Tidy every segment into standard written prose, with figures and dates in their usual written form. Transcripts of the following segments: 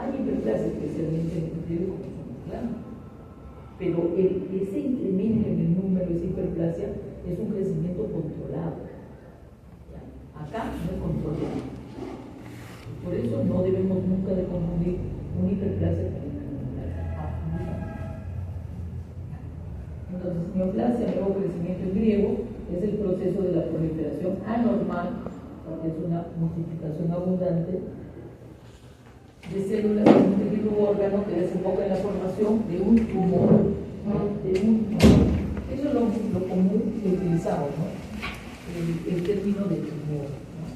Hay hiperplasia, especialmente en el periodo como claro. Pero ese incremento en el número, esa hiperplasia, es un crecimiento controlado. ¿Ya? Acá no es controlado. Por eso no debemos nunca de confundir una hiperplasia con una neoplasia. Entonces, neoplasia, nuevo crecimiento en griego, es el proceso de la proliferación anormal, porque es una multiplicación abundante de células en un tejido u órgano que desemboca en la formación de un tumor. Eso es lo común que utilizamos, ¿no? El término de tumor, ¿no?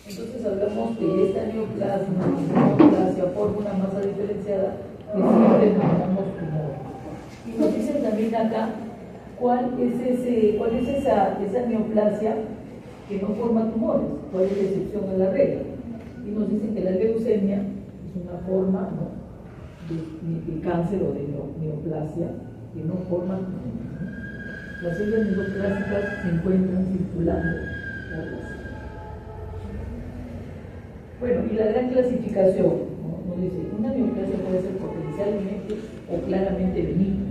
Entonces hablamos de esta neoplasia forma una masa diferenciada que siempre denominamos tumor. Y nos dicen también acá cuál es esa neoplasia que no forma tumores, cuál es la excepción a la regla. Y nos dicen que la leucemia es una forma, ¿no?, de cáncer o de neoplasia que no forma tumores, ¿no? Las células neoplásicas se encuentran circulando por la célula. Bueno, y la gran clasificación, ¿no?, nos dice, una neoplasia puede ser potencialmente o claramente benigna.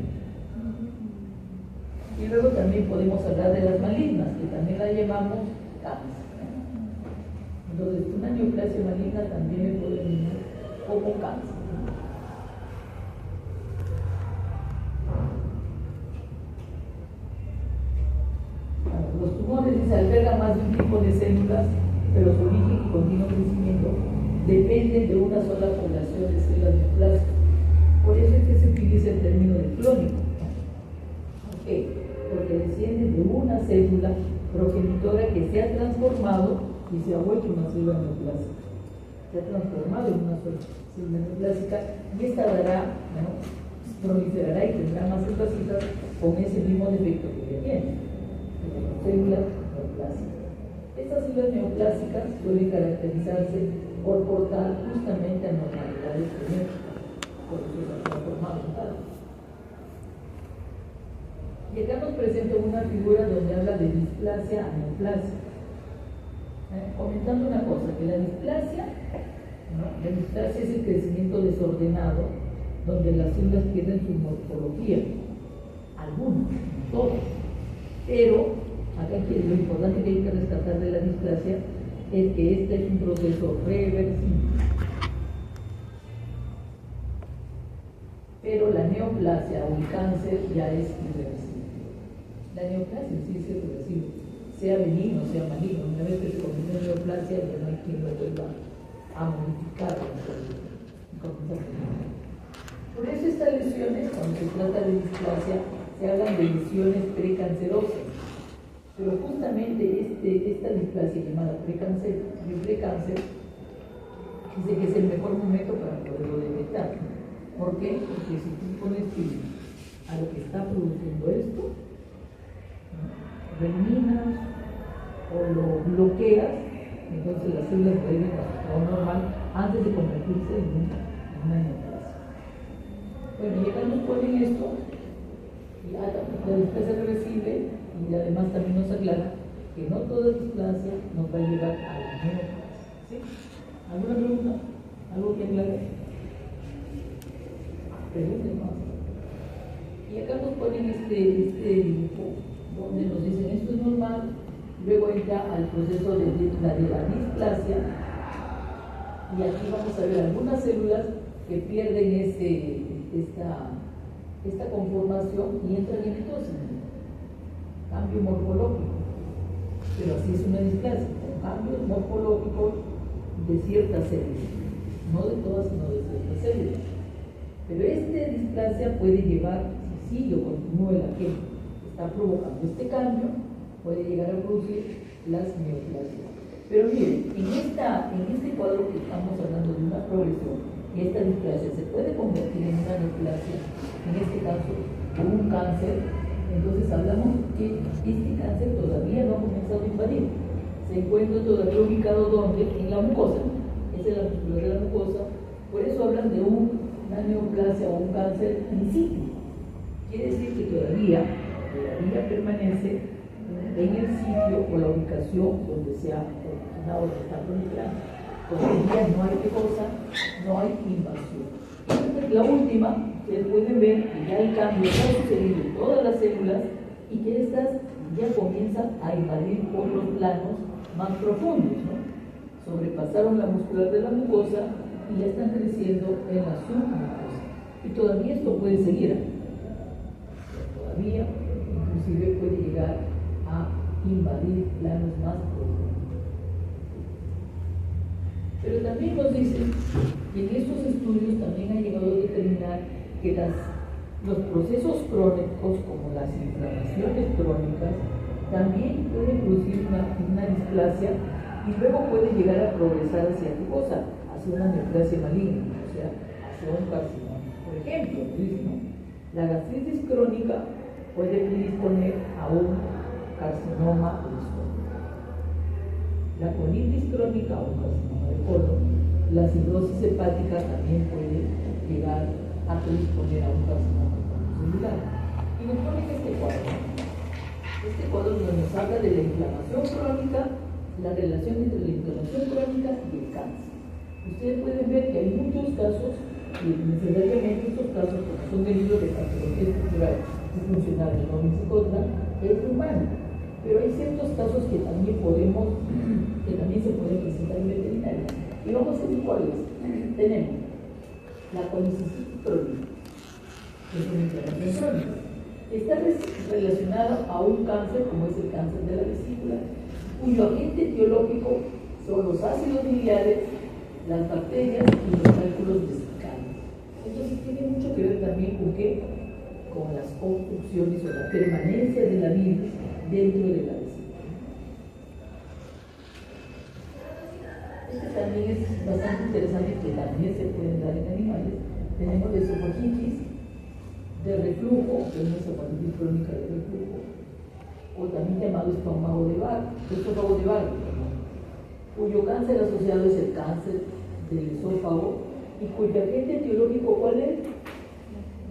Y luego también podemos hablar de las malignas, que también la llamamos cáncer. Entonces, una neoplasia maligna también le puede venir como cáncer. Bueno, los tumores se albergan más de un tipo de células, pero su origen y continuo crecimiento dependen de una sola población de células neoplásicas. Por eso es que se utiliza el término de clónico. ¿Por qué? Porque desciende de una célula progenitora que se ha transformado y se ha vuelto una célula neoplásica. Se ha transformado en una sola célula neoplásica y esta dará, ¿no?, proliferará y tendrá más células con ese mismo defecto que ya tiene, células neoplásicas. Estas células neoplásicas pueden caracterizarse por portar justamente anormalidades genéticas, por eso se han transformado en tal. Y acá nos presenta una figura donde habla de displasia a neoplasia. Comentando una cosa, que la displasia, ¿no?, la displasia es el crecimiento desordenado, donde las células pierden su morfología, algunas, no todas. Pero acá lo importante que hay que rescatar de la displasia es que este es un proceso reversible. Pero la neoplasia o el cáncer ya es irreversible. La neoplasia sí es irreversible, sea benigno, sea maligno. Una vez que se comete una neoplasia, ya no hay quien lo vuelva a modificar. Por eso estas lesiones, cuando se trata de displasia, se hablan de lesiones precancerosas. Pero justamente esta displasia llamada precáncer, dice que es el mejor momento para poderlo detectar. ¿Por qué? Porque si tú pones fin a lo que está produciendo esto, lo eliminas o lo bloqueas, entonces las células vuelven a su estado normal antes de convertirse en una neoplasia. Bueno, y acá nos ponen esto, la displasia reversible, y además también nos aclara que no toda displasia nos va a llevar a la neoplasia. ¿Sí? ¿Alguna pregunta? ¿Algo que aclarar? Pregunten más. Y acá nos ponen este dibujo donde nos dicen esto es normal, luego entra al proceso de la displasia y aquí vamos a ver algunas células que pierden esta conformación y entran en mitosis, cambio morfológico, pero así es una displasia, con cambios morfológicos de ciertas células, no de todas sino de ciertas células. Pero esta displasia puede llevar, si sigue o continúa el agente que está provocando este cambio, puede llegar a producir las neoplasias. Pero miren, en este cuadro que estamos hablando de una progresión, y esta displasia se puede convertir en una neoplasia, en este caso en un cáncer, entonces hablamos que este cáncer todavía no ha comenzado a invadir. Se encuentra todavía ubicado ¿dónde? En la mucosa. Esa es la musculatura de la mucosa. Por eso hablan de una neoplasia o un cáncer in situ. Quiere decir que todavía permanece en el sitio o la ubicación donde se ha originado, donde está proliferando. Todavía no hay qué cosa, no hay invasión. Entonces, la última, ustedes pueden ver que ya el cambio está sucediendo en todas las células y que estas ya comienzan a invadir otros planos más profundos, ¿no? Sobrepasaron la muscular de la mucosa y ya están creciendo en la submucosa. Y todavía esto puede seguir. Todavía, inclusive, puede llegar a invadir planos más profundos. Pero también nos dicen que en estos estudios también han llegado a determinar que los procesos crónicos, como las inflamaciones crónicas, también pueden producir una displasia y luego puede llegar a progresar hacia qué cosa, hacia una neoplasia maligna, o sea, hacia un carcinoma. Por ejemplo, ¿no? La gastritis crónica puede predisponer a un carcinoma del estómago. La colitis crónica o un carcinoma del colon. La cirrosis hepática también puede llegar a predisponer a un carcinoma celular. Y nos ponen este cuadro. Este cuadro nos habla de la inflamación crónica, la relación entre la inflamación crónica y el cáncer. Ustedes pueden ver que hay muchos casos, y necesariamente estos casos, como son derivados de patología estructural y funcional de Robin Psicotla, es humano. Pero hay ciertos casos que también se pueden presentar en veterinaria. Y vamos a ver cuáles. Tenemos la colicitis crónica, que es una inflamación crónica. Está relacionada a un cáncer, como es el cáncer de la vesícula, cuyo agente etiológico son los ácidos biliares, las bacterias y los cálculos vesicales. Entonces tiene mucho que ver también con qué, con las obstrucciones o la permanencia de la virus dentro de la vesícula. Este también es bastante interesante, que también se pueden dar en animales. Tenemos la esofagitis de reflujo, que es una esofagitis crónica de reflujo, o también llamado esófago de Barber, cuyo cáncer asociado es el cáncer del esófago y cuyo agente etiológico, ¿cuál es?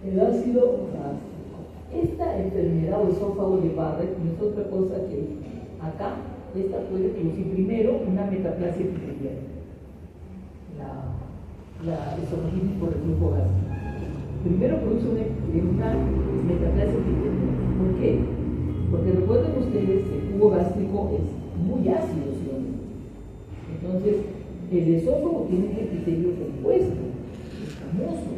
El ácido gástrico. Esta enfermedad o esófago de Barber no es otra cosa que acá, esta puede producir primero una metaplasia epitelial, la esofagitis por reflujo gástrico. Primero produce una metaplasia epitelial. ¿Por qué? Porque recuerden ustedes que el tubo gástrico es muy ácido, ¿sí? Entonces, el esófago tiene un epitelio compuesto, escamoso,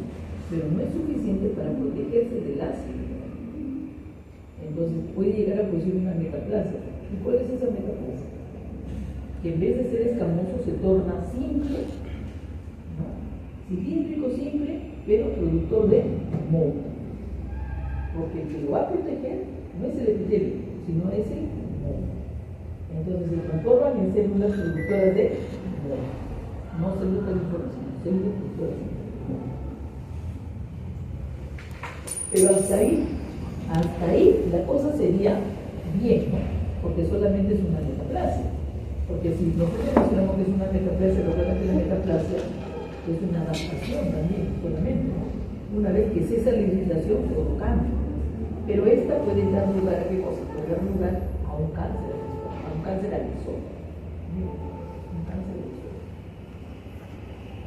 pero no es suficiente para protegerse del ácido. Entonces, puede llegar a producir una metaplasia. ¿Y cuál es esa metaplasia? Que en vez de ser escamoso se torna simple, ¿no? Cilíndrico simple, pero productor de moho. Porque el que lo va a proteger no es el epitelio, sino es el moho. Entonces se transforman en células productoras de moho. No células de información, células productoras de moho. Pero hasta ahí la cosa sería bien, ¿no? Porque solamente es una metaplasia. Porque si nosotros mencionamos que es una metaplasia, recuerda que la metaplasia es una adaptación también, solamente, ¿no? Una vez que cesa la irritación, todo cambia. Pero esta puede dar lugar a qué cosa? Puede dar lugar a un cáncer al esófago. Un cáncer al esófago.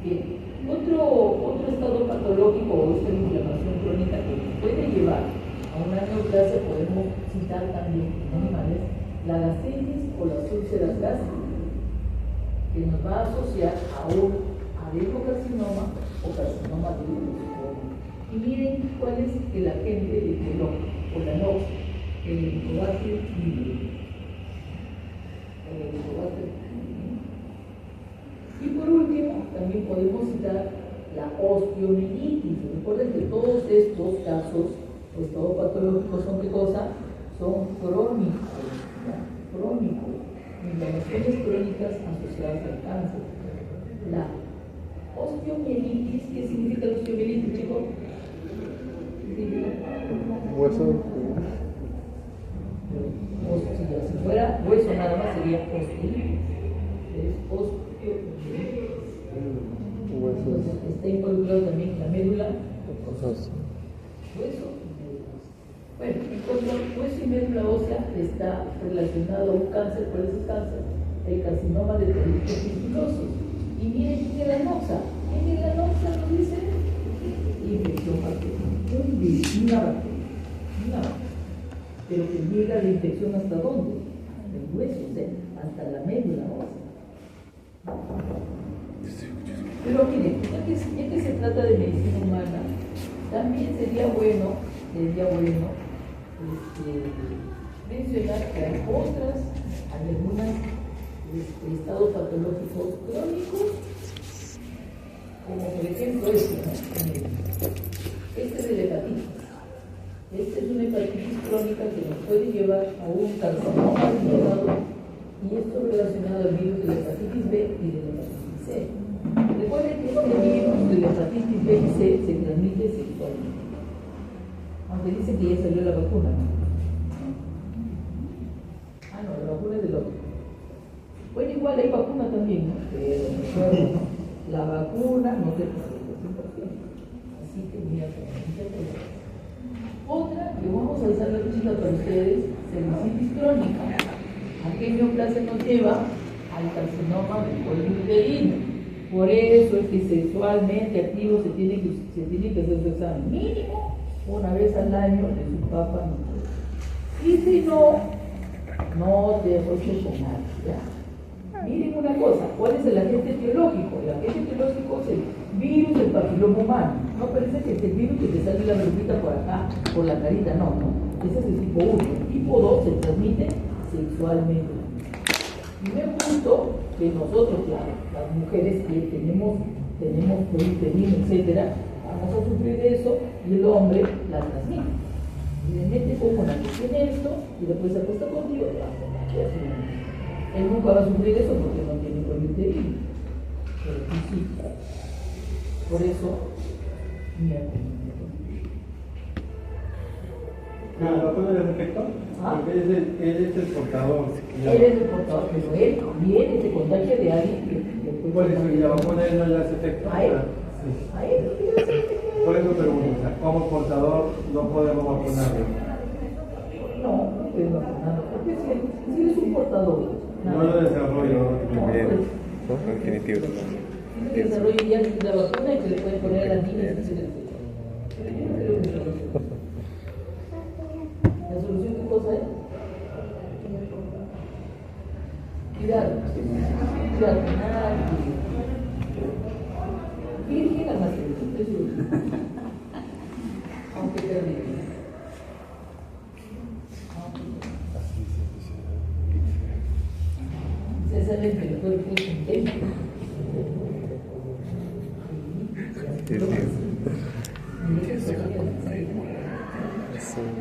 Bien, otro estado patológico o esta inflamación crónica que puede llevar a una neoplasia, podemos citar también en animales la gastritis o las úlceras gástricas, que nos va a asociar a un adenocarcinoma o carcinoma de útero. Y miren cuál es el agente etiológico o la NOx, el Helicobacter pylori. Y por último, también podemos citar la osteomielitis. Recuerden que todos estos casos o estados patológicos son ¿qué cosa? Son crónicos, ¿ya? Crónicos, inflamaciones crónicas asociadas al cáncer. La osteomielitis, ¿qué significa la osteomielitis, chicos? Hueso. Si fuera hueso nada más sería osteomielitis. Es osteomielitis. Entonces está involucrado también la médula. Hueso. Bueno, en cuanto al hueso y médula ósea está relacionado a un cáncer. ¿Cuál es el cáncer? El carcinoma de folículos fibrosos. Y miren quién es la noxa. ¿Quién es la noxa? Nos dice infección bacteriana. Una bacteria. Pero que llega la infección hasta dónde? Hasta el hueso, o sea, hasta la médula ósea. Pero miren, ya que se trata de medicina humana, también sería bueno mencionar que hay algunos estados patológicos crónicos, como por ejemplo este es de la hepatitis. Esta es una hepatitis crónica que nos puede llevar a un carcinoma del hígado, y esto relacionado al virus de la hepatitis B y de la hepatitis C. Recuerden que este virus de la hepatitis B y C se transmite sexualmente. Aunque dicen que ya salió la vacuna, ¿no? Ah, no, la vacuna es del otro. Bueno, igual hay vacuna también, ¿no? Pero recuerdo, la vacuna no se protege 100%. Así que mira, otra que vamos a alzar la visita para ustedes, sinusitis crónica. ¿A qué neoplasia nos lleva? Al carcinoma del cuello uterino. Por eso es que sexualmente activo se tiene que hacer su examen mínimo una vez al año de su papa nuclear. Y si no te asocies con nada, ¿ya? Miren una cosa, ¿cuál es el agente etiológico? El agente etiológico es el virus del papiloma humano. No parece que es el virus que te sale la verruguita por acá, por la carita, no. Ese es el tipo 1. El tipo 2 se transmite sexualmente. Y me gusto que nosotros, las mujeres que tenemos poliuterino, etcétera, vamos a sufrir de eso, y el hombre la transmite. Y le mete como una que tiene esto, y después se acuesta contigo, y así. Él nunca va a sufrir eso porque no tiene poliuterino. Pero sí. Por eso, mira. ¿La vacuna le afectó? Porque él es el portador. Él es el portador, pero él también se contagia de alguien que por eso, y la vacuna a él no le hace efecto. A él. Sí. A él no le hace efecto. Por eso pregunto, o sea, como portador no podemos vacunarlo. No puedes vacunarlo, porque si eres un portador. No lo desarrollo. Definitivo. Si desarrollo ya la vacuna y que le pueden poner a las niñas, etcétera. ¿La solución qué cosa es? Cuidado, nada. Virgen al nacimiento, es aunque termine. Se sabe que el cuerpo es un templo.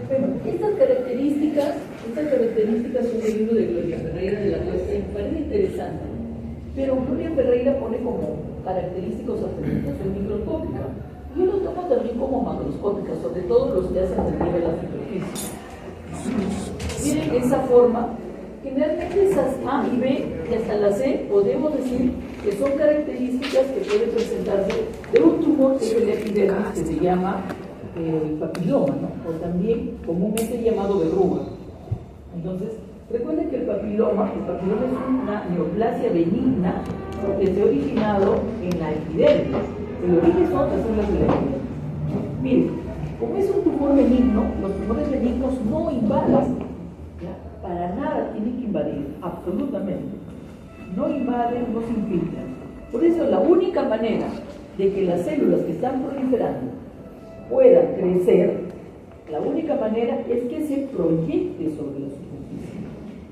Bueno, estas características son del libro de Gloria Ferreira de la Cuesta, y me parece interesante. Pero Gloria Ferreira pone como característicos a presentación microscópica. Yo los tomo también como macroscópica, sobre todo los que hacen el nivel de la superficie. Miren esa forma. Generalmente esas A y B y hasta la C podemos decir que son características que pueden presentarse de un tumor que es el epidermis, que se llama papiloma, ¿no? O también comúnmente llamado verruga. Entonces, recuerden que el papiloma es una neoplasia benigna que se ha originado en la epidermis. El origen son las células de la epidermis. Miren, como es un tumor benigno, los tumores benignos no invaden. Para nada tienen que invadir, absolutamente. No invaden, no se infiltran. Por eso la única manera de que las células que están proliferando puedan crecer, la única manera es que se proyecte sobre la superficie.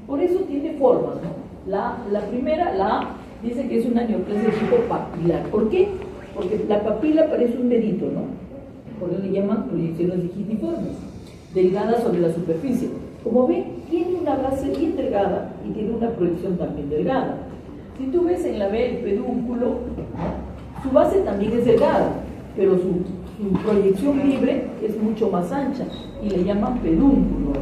Por eso tiene formas, ¿no? La primera, la A, dice que es una neoplasia de tipo papilar. ¿Por qué? Porque la papila parece un dedito, ¿no? Por eso le llaman proyecciones digitiformes, delgadas sobre la superficie. Como ven, tiene una base bien delgada y tiene una proyección también delgada. Si tú ves en la B el pedúnculo, ¿no? Su base también es delgada, pero su proyección libre es mucho más ancha y le llaman pedúnculo.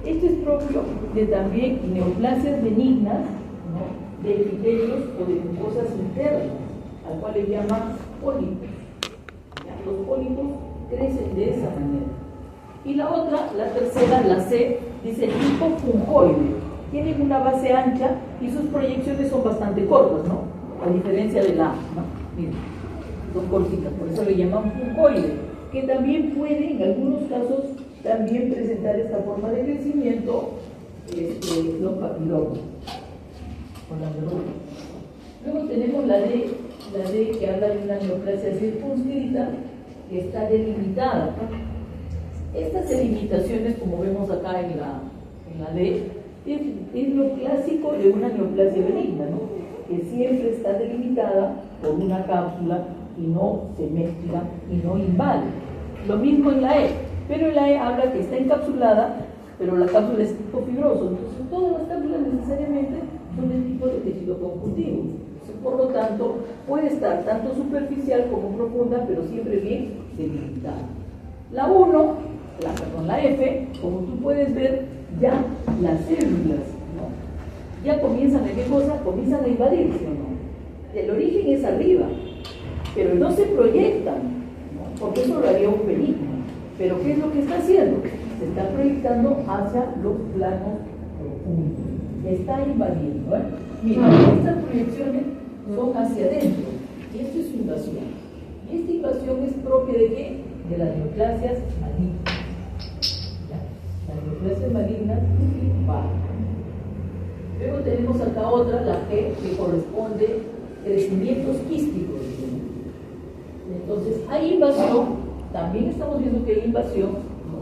Esto es propio de también neoplasias benignas, ¿no? De epitelios o de mucosas internas, al cual le llaman pólipos. Los pólipos crecen de esa manera. Y la otra, la tercera, la C, dice tipo fungoide. Tienen una base ancha y sus proyecciones son bastante cortas, ¿no? a diferencia de la A, ¿no? Miren, son cortitas, por eso le llaman funcoide, que también puede, en algunos casos, también presentar esta forma de crecimiento, los papilomas, con las verrugas. Luego tenemos la D que habla de una neoplasia circunscrita, que está delimitada. Estas delimitaciones, como vemos acá en la D, es lo clásico de una neoplasia benigna, ¿no? Que siempre está delimitada por una cápsula y no se mezcla y no invade. Lo mismo en la E, pero en la E habla que está encapsulada, pero la cápsula es tipo fibroso, entonces todas las cápsulas necesariamente son del tipo de tejido conjuntivo. Por lo tanto, puede estar tanto superficial como profunda, pero siempre bien delimitada. La F, como tú puedes ver, ya las células, ¿no? Ya comienzan a qué cosa, comienzan a invadirse, ¿no? El origen es arriba, pero no se proyectan, ¿no? Porque eso lo haría un benigno. Pero ¿qué es lo que está haciendo? Se está proyectando hacia los planos profundos. Está invadiendo, ¿eh? Mira, estas proyecciones son hacia adentro, y esto es invasión. Y esta invasión es propia de qué? De las neoplasias malignas. Las neoplasias malignas invaden. Luego tenemos acá otra, la G, que corresponde a crecimientos quísticos. Entonces, hay invasión, también estamos viendo que hay invasión, ¿no?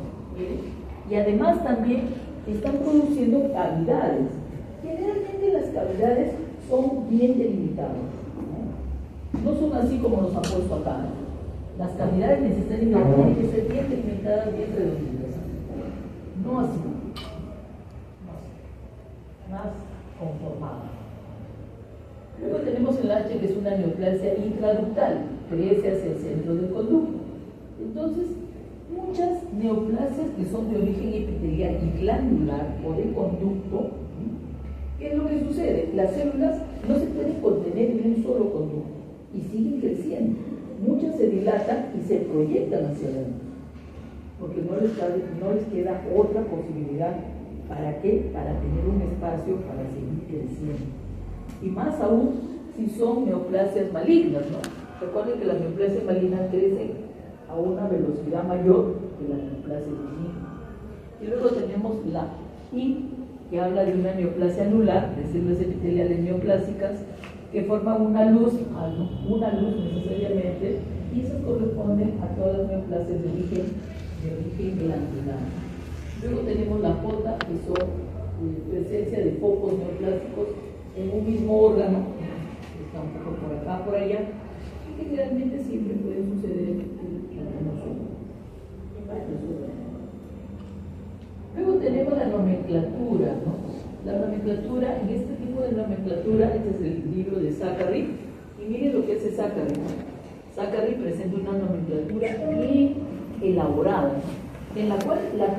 Y además también están produciendo cavidades. Generalmente las cavidades son bien delimitadas, no son así como nos han puesto acá, ¿no? Las cavidades necesariamente tienen que ser bien delimitadas, bien redonditas, no así, más conformadas. Luego tenemos el H, que es una neoplasia intraductal, crece hacia el centro del conducto. Entonces, muchas neoplasias que son de origen epitelial y glandular o de conducto, ¿qué es lo que sucede? Las células no se pueden contener en un solo conducto y siguen creciendo. Muchas se dilatan y se proyectan hacia adentro, porque no les queda otra posibilidad. ¿Para qué? Para tener un espacio para seguir creciendo. Y más aún si son neoplasias malignas, ¿no? Recuerden que las neoplasias malignas crecen a una velocidad mayor que las neoplasias benignas. Y luego tenemos la I, que habla de una neoplasia anular, de células epiteliales neoplásicas, que forman una luz necesariamente, y esas corresponden a todas las neoplasias de origen glandular. Luego tenemos la J, que son presencia de focos neoplásicos en un mismo órgano, que está un poco por acá, por allá, y que generalmente siempre puede suceder en algunos órganos. Luego tenemos la nomenclatura, ¿no? La nomenclatura, en este tipo de nomenclatura, este es el libro de Zachary, y miren lo que hace Zachary, ¿no? Zachary presenta una nomenclatura bien elaborada, ¿no? En la cual la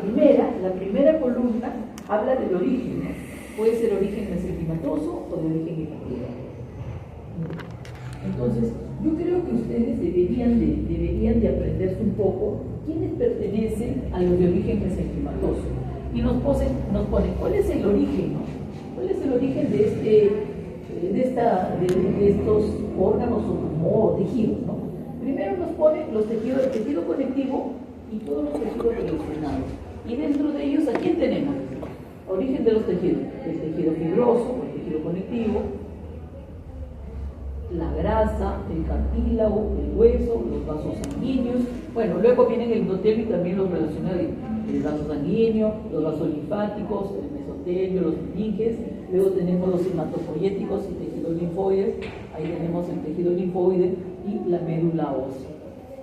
primera columna habla del origen, ¿no? Puede ser origen mesenquimatoso o de origen epitelial. Entonces, yo creo que ustedes deberían de aprenderse un poco quiénes pertenecen a los de origen mesenquimatoso. Y nos ponen cuál es el origen, ¿no? ¿Cuál es el origen de estos órganos o tejidos, ¿no? Primero nos ponen los tejidos, el tejido conectivo y todos los tejidos relacionados. Y dentro de ellos, ¿a quién tenemos? Origen de los tejidos, el tejido fibroso, el tejido conectivo, la grasa, el cartílago, el hueso, los vasos sanguíneos. Bueno, luego vienen el endotelium y también los relacionados, el vaso sanguíneo, los vasos linfáticos, el mesotelio, los meninges. Luego tenemos los hematopoyéticos y tejidos linfoides. Ahí tenemos el tejido linfoide y la médula ósea.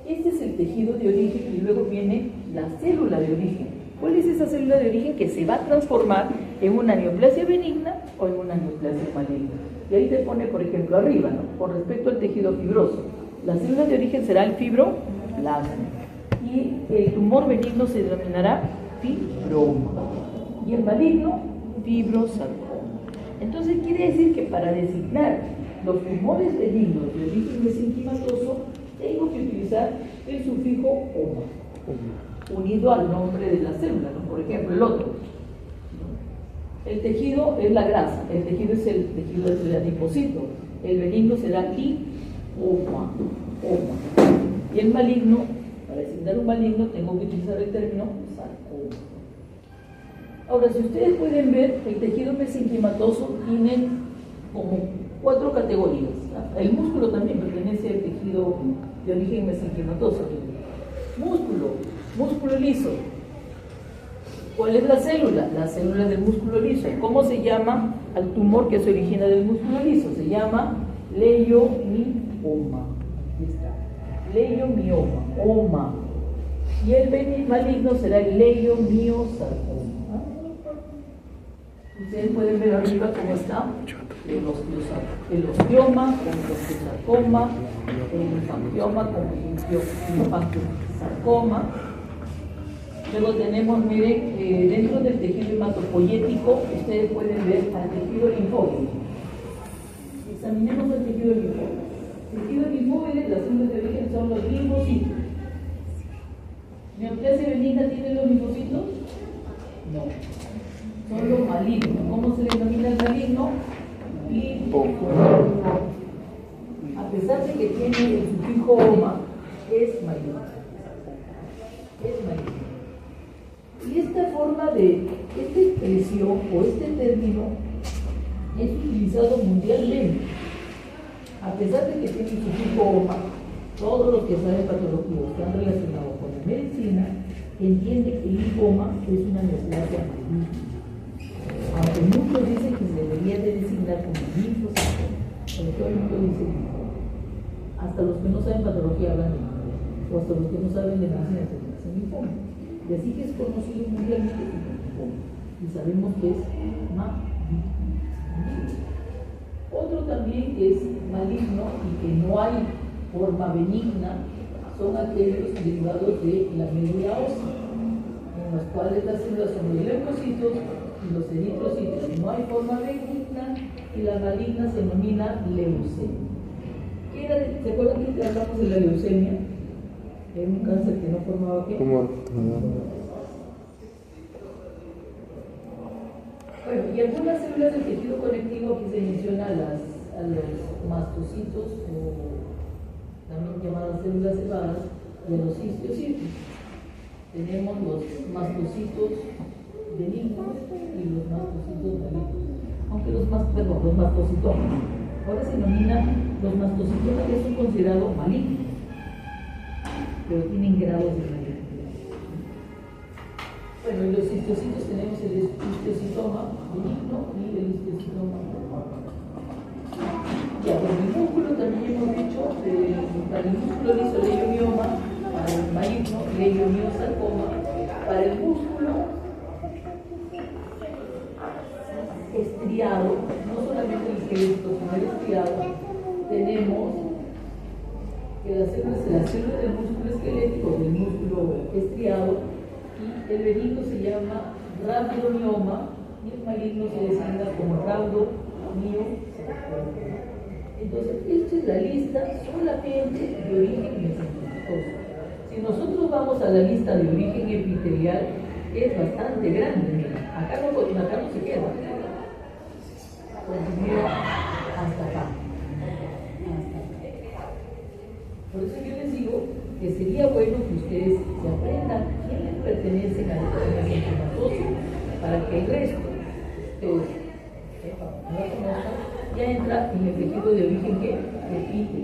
Este es el tejido de origen y luego viene la célula de origen. ¿Cuál es esa célula de origen que se va a transformar en una neoplasia benigna o en una neoplasia maligna? Y ahí te pone, por ejemplo, arriba, ¿no? Con respecto al tejido fibroso. La célula de origen será el fibroblasma. Y el tumor benigno se denominará fibroma. Y el maligno, fibrosarcoma. Entonces quiere decir que para designar los tumores benignos de origen mesenquimatoso, tengo que utilizar el sufijo oma, unido al nombre de la célula, ¿no? Por ejemplo, el otro, ¿no? El tejido es la grasa, el tejido es el tejido del adipocito, el benigno será lipoma. Y el maligno, para designar un maligno, tengo que utilizar el término sarcoma. Ahora, si ustedes pueden ver, el tejido mesenquimatoso tiene como 4 categorías. El músculo también pertenece al tejido de origen mesenquimatoso. Músculo liso. ¿Cuál es la célula? La célula del músculo liso. ¿Cómo se llama al tumor que se origina del músculo liso? Se llama leiomioma. Aquí está. Leiomioma. Y el maligno será el leiomiosarcoma. Ustedes pueden ver arriba cómo está el osteoma, el sarcoma, el linfangioma, el linfangiosarcoma. Luego tenemos, miren, dentro del tejido hematopoyético, ustedes pueden ver al tejido linfóide. Examinemos el tejido linfóide. El tejido linfóide, las células de origen son los linfocitos. ¿Neoplasia benigna tiene los linfocitos? No. Son los malignos. ¿Cómo se denomina el maligno? Linfoma. A pesar de que tiene el sufijo oma, es maligno. Y esta forma esta expresión o este término es utilizado mundialmente. A pesar de que tiene el sufijo oma, todos los que saben patología o están relacionados con la medicina entienden que el linfoma es una neoplasia maligna. Aunque muchos dicen que se debería de designar como linfosarcoma, pero todo el mundo dice linfoma. Hasta los que no saben patología hablan de linfoma, o hasta los que no saben de medicina dicen linfoma. Y así que es conocido mundialmente como linfoma. Y sabemos que es maligno. Otro también que es maligno y que no hay forma benigna son aquellos derivados de la médula ósea, en los cuales las células son los leucocitos y los eritrocitos. No hay forma benigna y la maligna se denomina leucemia. ¿Se acuerdan que hablamos de la leucemia? Era un cáncer que no formaba ¿qué? Tumor. Bueno, y algunas células del tejido conectivo, aquí se menciona a los mastocitos, o también llamadas células cebadas, y a los histocitos. Tenemos los mastocitos benignos y los mastocitos malignos. Aunque los mastocitomas. Ahora se denominan los mastocitomas, que son considerados malignos, pero tienen grados de malignidad. Bueno, en los histocitos tenemos el histocitoma benigno y el histocitoma maligno. Ya, por el músculo también hemos dicho, para el músculo liso leiomioma, para el maligno leiomiosarcoma, para el músculo estriado, no solamente el esqueleto, sino el estriado, tenemos que las células del músculo esquelético, del músculo estriado, y el benigno se llama rhabdomioma y el maligno se designa como rhabdomiosarcoma. Entonces, esta es la lista solamente de origen mesenquimatoso. Si nosotros vamos a la lista de origen epitelial, es bastante grande. Acá no se queda. Continúa hasta acá. Por eso yo les digo que sería bueno que ustedes se aprendan quiénes pertenecen al origen mesenquimatoso para que el resto ustedes sepan, no conozcan, ya entra en el tejido de origen que repite,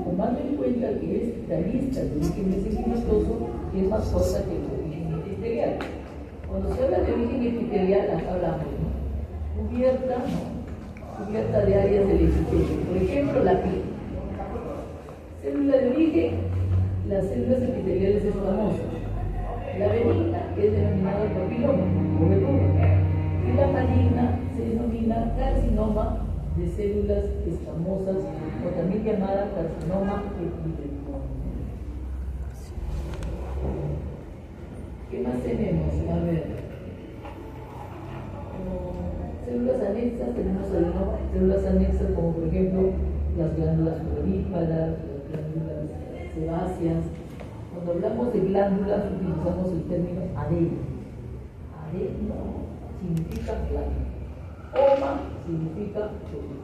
tomando en cuenta que esta lista de origen mesenquimatoso es más corta que el origen epitelial. Cuando se habla de origen epitelial, acá hablamos, ¿no? Cubierta de áreas del epitelio, por ejemplo, la piel. Célula de origen, las células epiteliales escamosas. La benigna es denominada papiloma, o verruga, y la maligna se denomina carcinoma de células escamosas, o también llamada carcinoma epitelial. ¿Qué más tenemos? A ver. Células anexas, tenemos células anexas como por ejemplo las glándulas floríparas, las glándulas sebáceas. Cuando hablamos de glándulas utilizamos el término adeno. Adeno significa plano. Oma significa pequeño.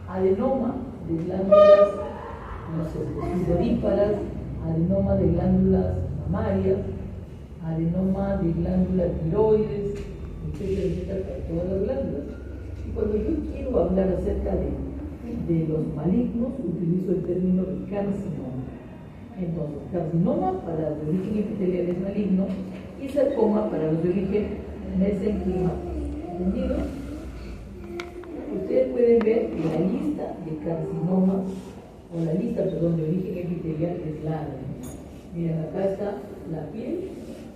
Adenoma de glándulas, no sé, sudoríparas, adenoma de glándulas mamarias, adenoma de glándulas tiroides, etcétera, etcétera, todas las glándulas. Y cuando yo quiero hablar acerca de los malignos, utilizo el término de carcinoma. Entonces, carcinoma para los de origen epitelial es maligno y sarcoma para los de origen mesenquimático. ¿Entendido? Ustedes pueden ver que la lista de carcinomas, o la lista, perdón, de origen epitelial es larga. Miren, acá está la piel,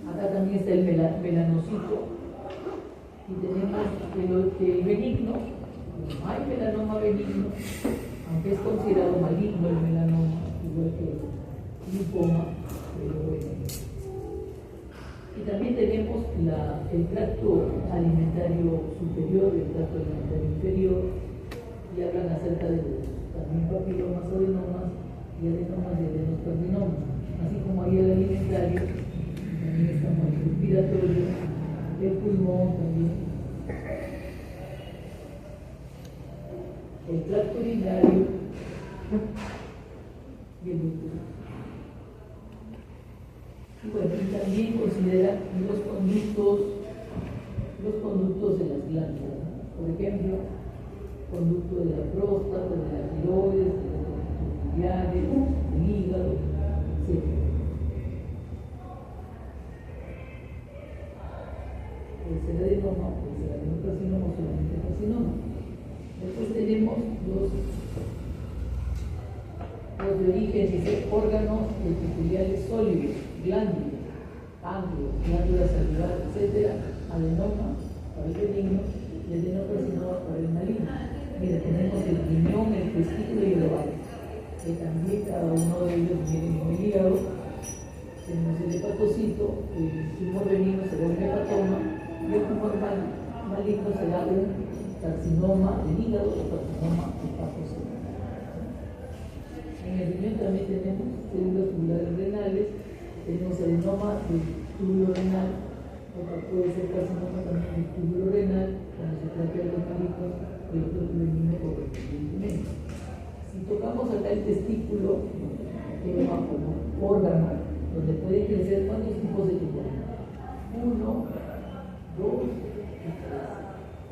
acá también está el melanocito, y tenemos el benigno. No hay melanoma benigno, aunque es considerado maligno el melanoma, igual que el linfoma, pero bueno. Y también tenemos el tracto alimentario superior y el tracto alimentario inferior, y hablan acerca de los también papilomas, adenomas y adenomas y adenocarcinomas. Así como hay el alimentario, también estamos el respiratorio, el pulmón también, el tracto urinario y el útero. Y bueno, y también considera los conductos de las glándulas, ¿no? Por ejemplo, conducto de la próstata, de la tiroides, de los biliares, del hígado, etc. Puede ser adenoma, puede ser adenocarcinoma o solamente carcinoma. Después tenemos los de origen, dice, órganos epiteliales sólidos, glándulas, ganglios, glándulas salivales, etc. Adenoma para el benigno y adenocarcinoma para el maligno. Mira, tenemos el riñón, el testículo y el ovario, que también cada uno de ellos viene en el hígado. Tenemos el hepatocito, el tumor benigno será un hepatoma y el tumor maligno será un carcinoma del hígado o carcinoma hepatocellular. En el riñón también tenemos células tubulares renales, tenemos adenoma del túbulo renal, o puede ser carcinoma también del túbulo renal, cuando se trata de los malignos, el benigno correspondientemente. Si tocamos acá el testículo, tema como órgano, donde puede crecer, ¿cuántos tipos de tumores? 1, 2 y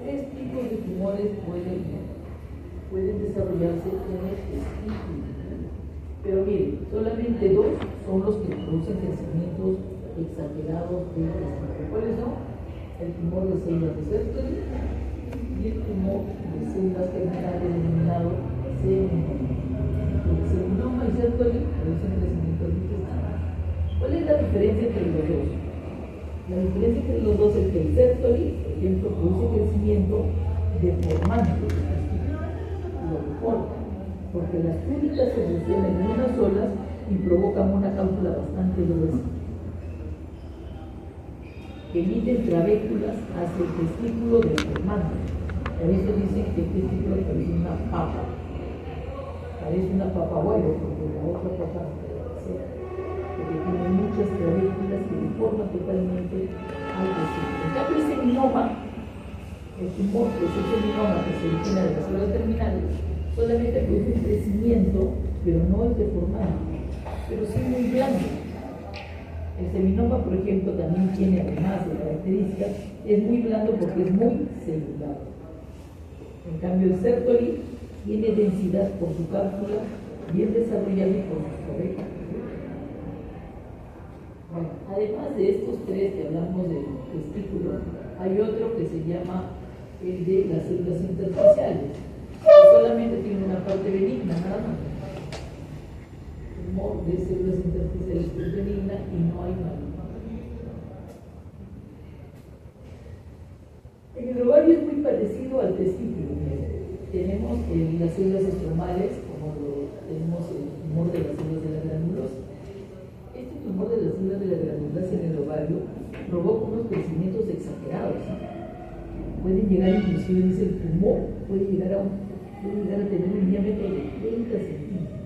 3. 3 tipos de tumores pueden desarrollarse en el testículo. Pero miren, solamente 2 son los que producen crecimientos exagerados del testículo. ¿Cuáles son? El tumor de células de Sertoli y el tumor de células germinales denominado seminoma. El seminoma y Sertoli producen crecimientos del intestino. ¿Cuál es la diferencia entre los dos? La diferencia entre los dos es que el Sertoli, por ejemplo, produce crecimiento deformante del testículo, lo deforma, porque las túnicas se sostienen en unas solas y provocan una cápsula bastante gruesa, que emiten trabéculas hacia el testículo deformante. Por eso dicen que el testículo parece una papa. Parece una papa huevo, porque la otra papa no puede ser, porque tiene muchas trabéculas que deforman totalmente al testículo. En cambio, el seminoma, el tumor que es el seminoma que se origina de las células terminales, solamente produce un crecimiento, pero no es deformado, pero sí muy blando. El seminoma, por ejemplo, también tiene, además de características, es muy blando porque es muy celular. En cambio, el Sertoli tiene densidad por su cápsula, bien desarrollada y por sus trabéculas. Bueno, además de estos 3 que hablamos del testículo, hay otro que se llama el de las células intersticiales, que solamente tiene una parte benigna, nada más. Tumor de células intersticiales que es benigna y no hay maligna. En el ovario es muy parecido al testículo. Tenemos las células estromales, como tenemos el tumor de las células de la granulosa. Este tumor de las células de la granulosa en el ovario provoca unos crecimientos exagerados. Pueden llegar, inclusive, dice el tumor, puede llegar a tener un diámetro de 30 centímetros.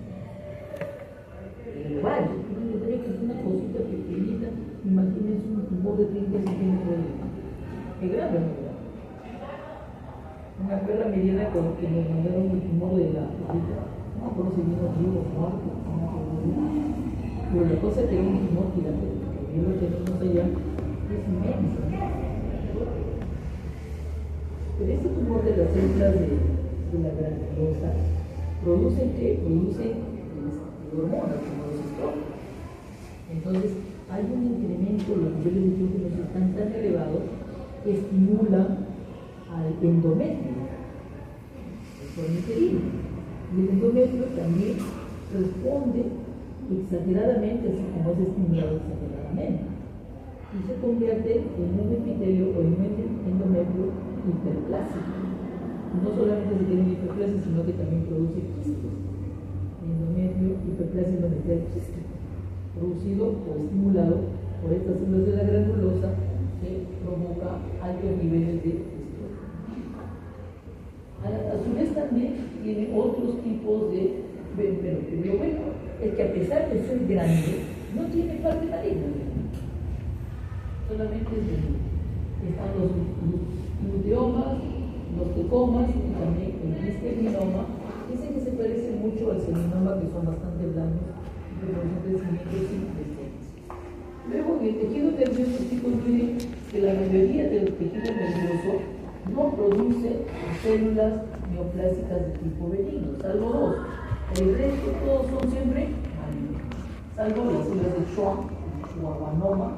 El ovario, que es una cosita pequeñita, imagínense un tumor de 30 centímetros. Es grave, ¿no? una perra mediana con que nos mandaron el tumor de la perrita, no por si vino vivo o muerto, pero la cosa es que era un tumor gigante, que yo lo tenemos allá, es inmenso. Pero este tumor de las células de la granulosa producen hormonas como los estrógenos. Entonces hay un incremento, los niveles de estrógenos están tan elevados que estimulan al endometrio, el forniquerino. Y el endometrio también responde exageradamente, así como es estimulado exageradamente, y se convierte en un epitelio o en un endometrio hiperplásico. No solamente se tiene una hiperplasia, sino que también produce quistes. Endometrio hiperplasia endometrial quístico, producido o estimulado por estas células de la granulosa que provoca altos niveles de estrógeno. A su vez también tiene otros tipos de, pero lo bueno es que a pesar de ser grande, no tiene parte maligna, solamente es benigno. Están los luteomas, los tecomas y también el quistelminoma, dicen que se parecen mucho al seminoma, que son bastante blandos, pero son crecimientos increscentes. Luego, en el tejido nervioso, chicos, miren que la mayoría del tejido nervioso no produce células neoplásicas de tipo benigno, salvo dos. El resto todos son siempre malignos, salvo las células de schwannoma,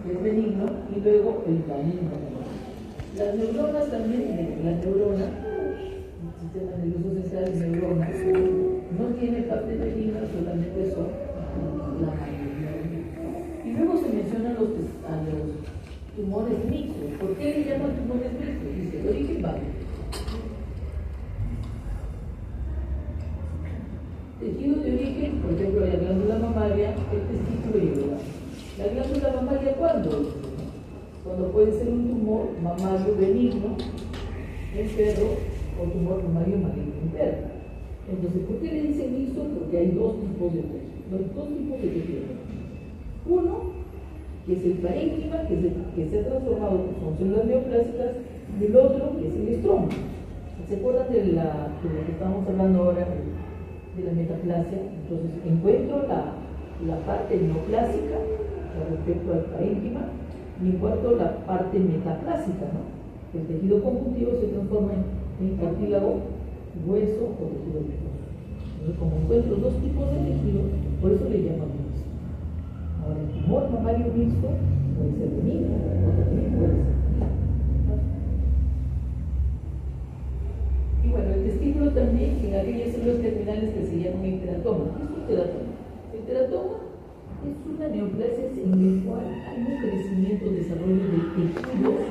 que es benigno, y luego el maligno. Las neuronas también, la neurona, el sistema nervioso central de neuronas, no tiene parte benigna, solamente son la mayoría. Y luego se mencionan a los tumores mixtos. ¿Por qué le llaman tumores mixtos? Dice, de origen vario. Tejido de origen, por ejemplo, la glándula mamaria, el testículo y el ovario. La glándula mamaria, ¿cuándo? Cuando puede ser un tumor mamario benigno en perro o tumor mamario maligno en perro. Entonces, ¿por qué le dicen mixto? Porque hay dos tipos de tejido. Uno, que es el parénquima, que se ha transformado, son células neoplásicas, y el otro, que es el estroma. ¿Se acuerdan de lo que estamos hablando ahora, de la metaplasia? Entonces, encuentro la parte neoplásica respecto al parénquima, y en cuanto a la parte metaplásica, ¿no? El tejido conjuntivo se transforma en cartílago, hueso o tejido nervioso. Entonces, como encuentro dos tipos de tejido, por eso le llaman mixto. Ahora, el tumor mamario mixto puede ser benigno o también puede ser mixto. Y bueno, el testículo también, en aquellas células terminales que se llaman el teratoma. ¿Qué es un teratoma? El teratoma es una neoplasia en la cual hay un crecimiento, desarrollo de tejidos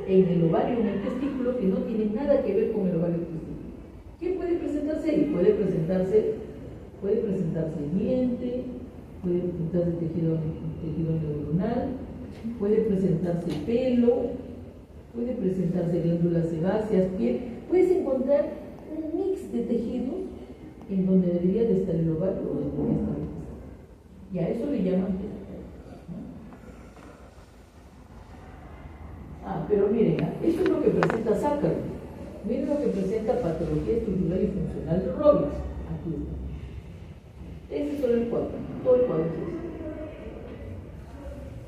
en el ovario, en el testículo, que no tiene nada que ver con el ovario del testículo. ¿Qué puede presentarse ahí? Puede presentarse diente, puede presentarse tejido neuronal, puede presentarse pelo, puede presentarse glándulas sebáceas, piel. Puedes encontrar un mix de tejidos en donde debería de estar el ovario o donde debería estar el testículo. Y a eso le llaman teratoma, ¿no? Pero miren, esto es lo que presenta Zácaro. Miren lo que presenta patología estructural y funcional de Robles. Aquí está. Ese es solo el cuadro, todo el cuadro es este.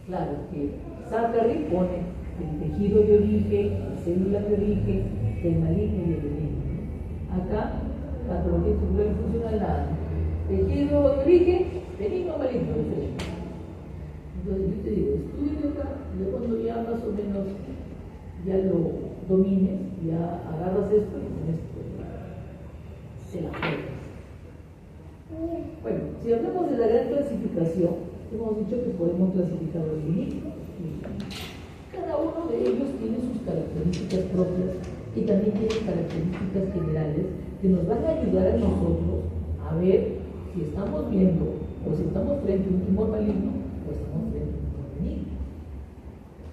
Claro que Zácaro pone el tejido de origen, la célula de origen, el maligno y el benigno. Acá, patología estructural y funcional, nada. Tejido de origen, benigno o maligno, diferente. Entonces yo te digo, estudia acá, y cuando ya más o menos ya lo domines, ya agarras esto y con esto se la juegas. Bueno, si hablamos de la gran clasificación, hemos dicho que podemos clasificar los benignos. Cada uno de ellos tiene sus características propias y también tiene características generales que nos van a ayudar a nosotros a ver si estamos viendo o si estamos frente a un tumor maligno o estamos frente a un tumor benigno.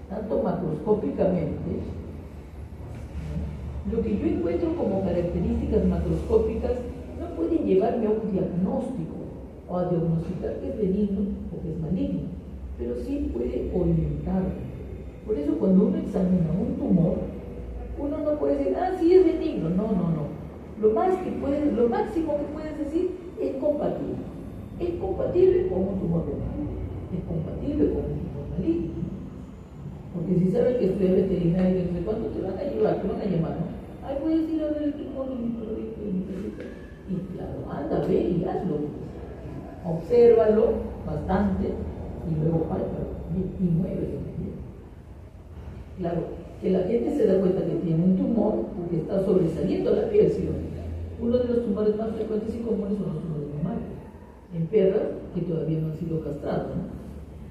Tanto macroscópicamente, lo que yo encuentro como características macroscópicas no pueden llevarme a un diagnóstico o a diagnosticar que es benigno o que es maligno, pero sí puede orientarme. Por eso cuando uno examina un tumor, uno no puede decir, ah, sí es benigno. No, no, no. Lo máximo que puedes decir es compatible. Es compatible con un tumor benigno. Es compatible con un tumor maligno. Porque si sabes que estudias veterinaria y no sé cuánto, te van a llevar, te van a llamar, ¿no? Ay, puedes ir a ver el tumor de mi perrito, de mi perrito. Y claro, anda, ve y hazlo. Obsérvalo bastante y luego pálpalo y muévelo. Claro, que la gente se da cuenta que tiene un tumor porque está sobresaliendo la piel, ¿sí? Uno de los tumores más frecuentes y comunes son los tumores mamarios, en perras que todavía no han sido castradas, ¿no?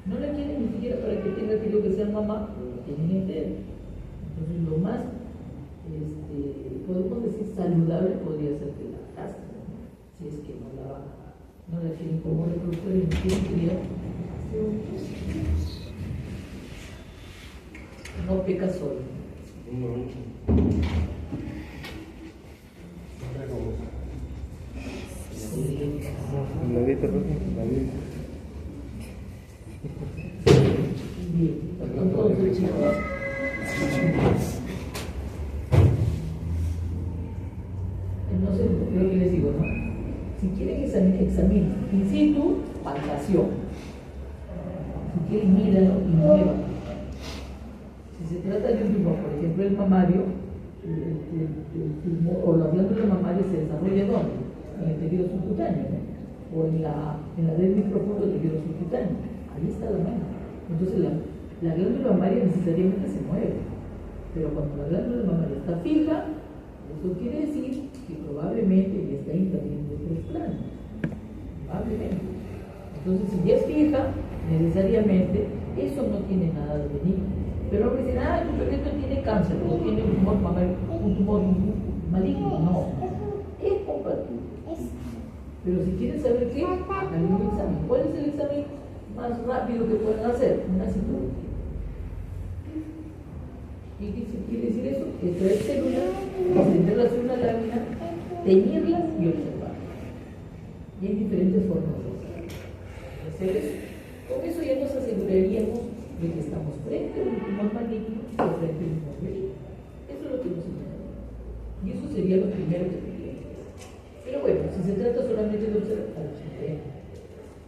No la quieren ni siquiera para que tenga aquello que sea mamá, la tienen entera. Entonces lo más, podemos decir saludable podría ser que la castren, ¿no? Si es que no la quieren como reproductora y no quieren criar. No peca solo. David, perdón, David. Bien, entonces chicos, entonces lo que les digo, ¿no? Si quieren examinen in situ, palpación. Si quieren míralo y muévanlo. Si se trata de un tumor, por ejemplo el mamario, el tumor o la glándula mamaria se desarrolla ¿dónde? En el tejido subcutáneo, ¿no? O en la dermis profundo del tejido subcutáneo. Ahí está la mano. Entonces la glándula mamaria necesariamente se mueve, pero cuando la glándula mamaria está fija, eso quiere decir que probablemente ya está invadiendo el trasplante. Probablemente. Entonces, si ya es fija, necesariamente eso no tiene nada de benigno. Pero no me dicen, ah, tu perrito tiene cáncer o tiene un tumor mamario, un tumor maligno. No, es compatible. Pero si quieren saber qué, hagan un examen. ¿Cuál es el examen más rápido que pueden hacer? Una citología. ¿Y qué quiere decir eso? Extraer células, extenderlas en una lámina, teñirlas y observarlas. Y hay diferentes formas de hacer eso. Con eso ya nos aseguraríamos de que estamos frente a un tumor maligno o frente a un tumor benigno. Eso es lo que nos interesa. Y eso sería lo primero que tendría que hacer. Pero bueno, si se trata solamente de observar,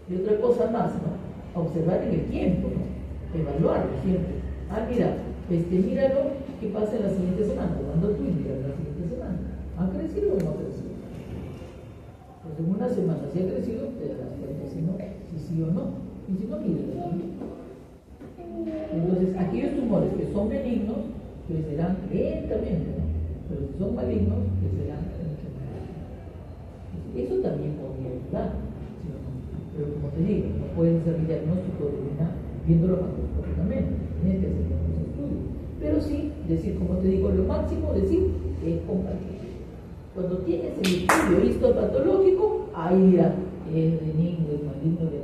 y otra cosa más, ¿no? Observar en el tiempo, ¿no? Evaluarlo siempre. Ah, mira, míralo qué pasa en la siguiente semana, cuando tú miras la siguiente semana. ¿Ha crecido o no ha crecido? Pues en una semana, si ha crecido, te darás cuenta si no, si sí o no. Y si no, míralo también. Entonces, aquellos tumores que son benignos, crecerán lentamente, ¿no? Pero si son malignos, crecerán mucho más. Eso también podría ayudar, ¿sí o no? Pero como te digo, no puedes hacer el diagnóstico de una viéndolo macroscópicamente, tienes que hacer unos estudios. Pero sí, decir, como te digo, lo máximo, decir, es compatible. Cuando tienes el estudio histopatológico, ahí dirán, es benigno, es maligno, de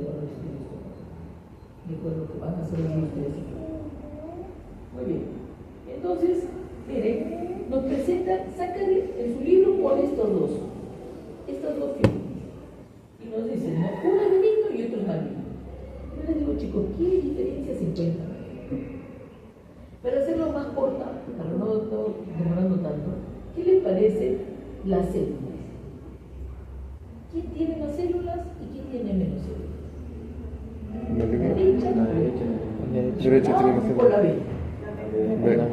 acuerdo a lo que van a hacer ustedes. Muy bien. Entonces, miren, nos presentan, sacan en su libro por estas dos figuras. Y nos dicen, ¿no? Uno es benigno y otro es maligno. Yo les digo, chicos, ¿qué diferencia se encuentran? Para hacerlo más corta, para no demorando tanto, ¿qué les parece las células? ¿Quién tiene más células y quién tiene menos células? La derecha, la derecha tiene más o la B. células.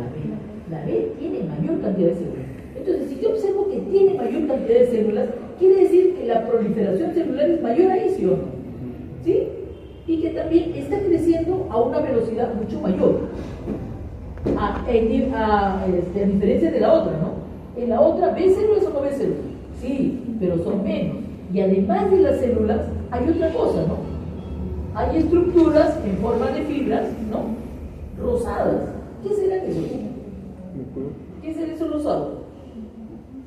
La B tiene mayor cantidad de células. Entonces, si yo observo que tiene mayor cantidad de células, quiere decir que la proliferación celular es mayor ahí, ¿sí o no? ¿Sí? Y que también está creciendo a una velocidad mucho mayor. A diferencia de la otra, ¿no? En la otra, ¿ves células o no ves células? Sí, pero son menos. Y además de las células, hay otra cosa, ¿no? Hay estructuras en forma de fibras, ¿no? Rosadas. ¿Qué será eso? Músculo. ¿Qué será eso rosado?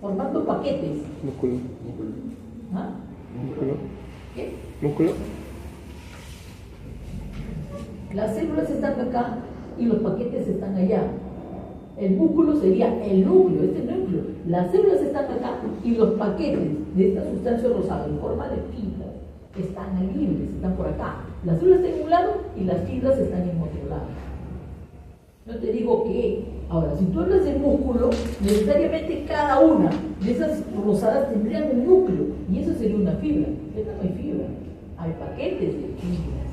Formando paquetes. Músculo. ¿Ah? Músculo. ¿Qué? Músculo. Las células están acá y los paquetes están allá. El músculo sería el núcleo, este núcleo. Las células están acá y los paquetes de esta sustancia rosada en forma de fibras están ahí libres, están por acá. Las células están en un lado y las fibras están en otro lado. No te digo que, ahora, si tú hablas de músculo, necesariamente cada una de esas rosadas tendrían un núcleo, y eso sería una fibra. Esta no hay fibra, hay paquetes de fibras,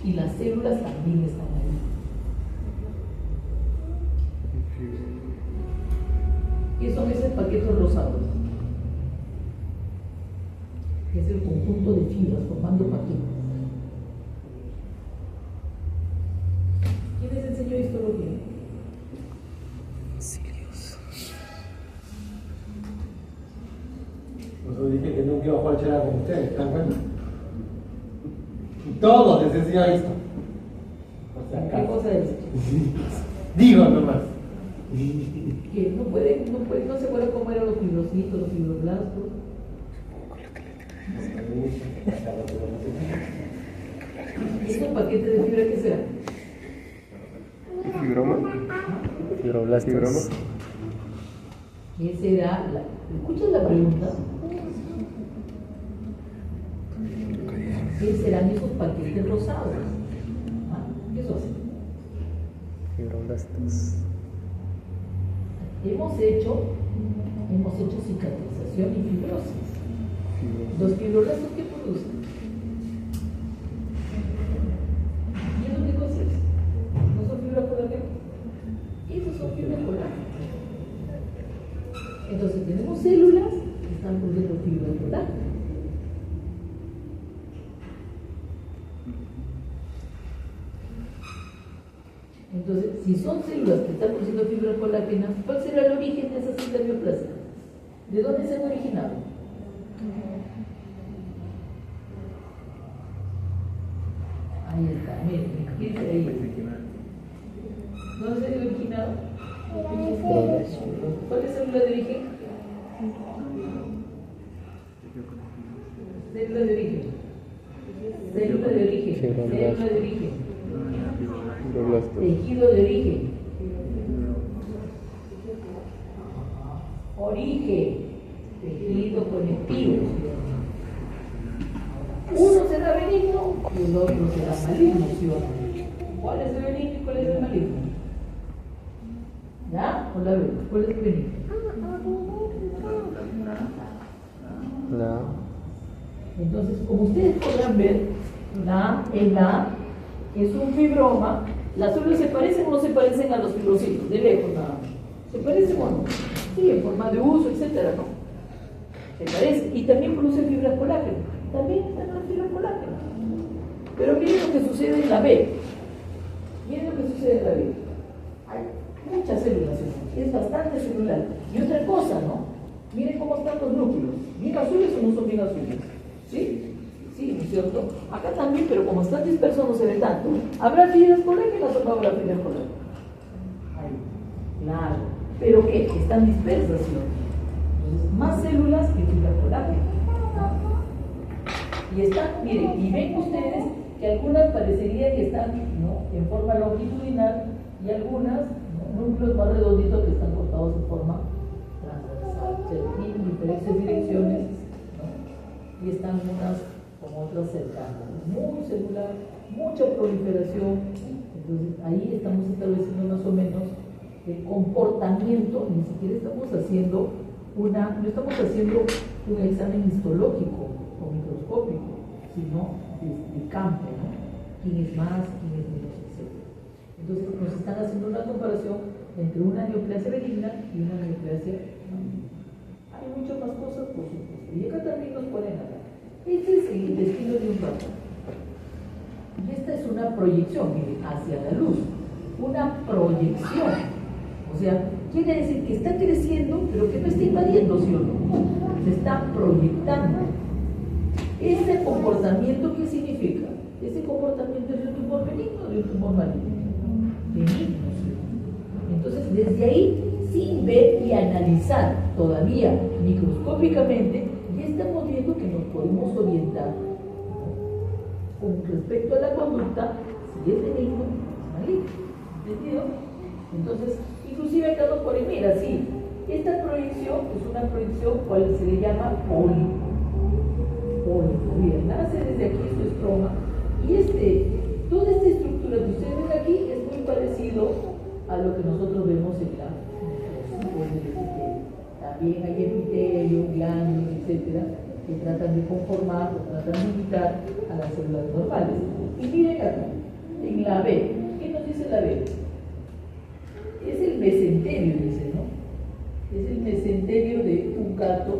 y las células también están ahí. ¿Qué son esos paquetes rosados? Es el conjunto de fibras formando paquetes. ¿Quién les enseñó histología? Sirius. Por eso dije que nunca iba a jugar chela con ustedes, ¿están cuenta? Todos les enseñan esto. O sea, ¿Qué cosa es? digo nomás. Que no se acuerdan cómo eran los fibrocitos, los fibroblastos. ¿Esos paquetes de fibra qué serán? Fibroma. Fibroblastos. ¿Qué será? ¿Escuchas la pregunta? ¿Qué serán esos paquetes rosados? ¿Qué son? Fibroblastos. Hemos hecho cicatrización y fibrosis. ¿Los fibroblastos qué producen? ¿Y eso qué cosa es? ¿No son fibras colágenas? Esos son fibras colágenas. Entonces tenemos células que están produciendo fibras colágenas. Entonces, si son células que están produciendo fibras colágenas, ¿cuál será el origen de esas células neoplásicas? ¿De dónde se han originado? Ahí está, miren, fíjense ahí. ¿Dónde se han originado? ¿Cuál es la célula de origen? Célula de origen. Célula de origen. Célula de origen. Tejido de origen. Origen. Tejido conectivo. Uno será benigno y el otro será maligno, ¿sí o no? ¿Cuál es el benigno y cuál es el maligno? ¿Ya? ¿O la vemos? ¿Cuál es el benigno? La. Entonces, como ustedes podrán ver, el A es un fibroma. ¿Las células se parecen o no se parecen a los fibrocitos? De lejos nada más. ¿Se parecen o no? Sí, en forma de uso, etcétera, ¿no? Se parecen. Y también producen fibras colágenas. También están las fibras colágenas. Pero miren lo que sucede en la B. Miren lo que sucede en la B. Hay muchas células, es bastante celular. Y otra cosa, ¿no? Miren cómo están los núcleos. ¿Bien azules o no son bien azules? ¿Sí? Sí, ¿no es cierto? Acá también, pero como están dispersos no se ve tanto. ¿Habrá fibras colágenas o no habrá fibras colágenas? Ahí, claro. ¿Pero qué? Están dispersas, ¿sí? Entonces, más células que fibras colágenas. Y están, miren, y ven ustedes que algunas parecería que están, ¿no?, en forma longitudinal y algunas, ¿no?, núcleos más redonditos que están cortados en forma transversal. Se tienen diferentes direcciones, ¿no? Y están unas como otras cercanas. Muy celular, mucha proliferación. Entonces ahí estamos estableciendo más o menos el comportamiento. Ni siquiera estamos haciendo no estamos haciendo un examen histológico o microscópico, sino de campo, ¿no? ¿Quién es más, quién es menos, etc. Entonces nos están haciendo una comparación entre una neoplasia benigna y una neoplasia maligna. Hay muchas más cosas, por supuesto. Y acá también nos ponen acá. Este es el intestino de un ratón. Y esta es una proyección, miren, hacia la luz. Una proyección. O sea, quiere decir que está creciendo, pero que no está invadiendo, ¿sí o no? Se está proyectando. ¿Ese comportamiento qué significa? ¿Ese comportamiento es de un tumor benigno o de un tumor maligno? Benigno, ¿sí? Entonces, desde ahí, sin ver y analizar todavía microscópicamente, ya estamos viendo que nos podemos orientar, ¿no?, con respecto a la conducta, si es benigno o es maligno. ¿Entendido? Entonces, inclusive acá nos ponen, mira, sí, esta proyección es una proyección cual se le llama pólipo. Mira, nace desde aquí su estroma y toda esta estructura que ustedes ven aquí es muy parecido a lo que nosotros vemos en la microscopia del epitelio. También hay epitelio, glándulas, etcétera, que tratan de conformar o tratan de imitar a las células normales. Y miren acá, en la B, ¿qué nos dice la B? Es el mesenterio, dice, ¿no? Es el mesenterio de un gato,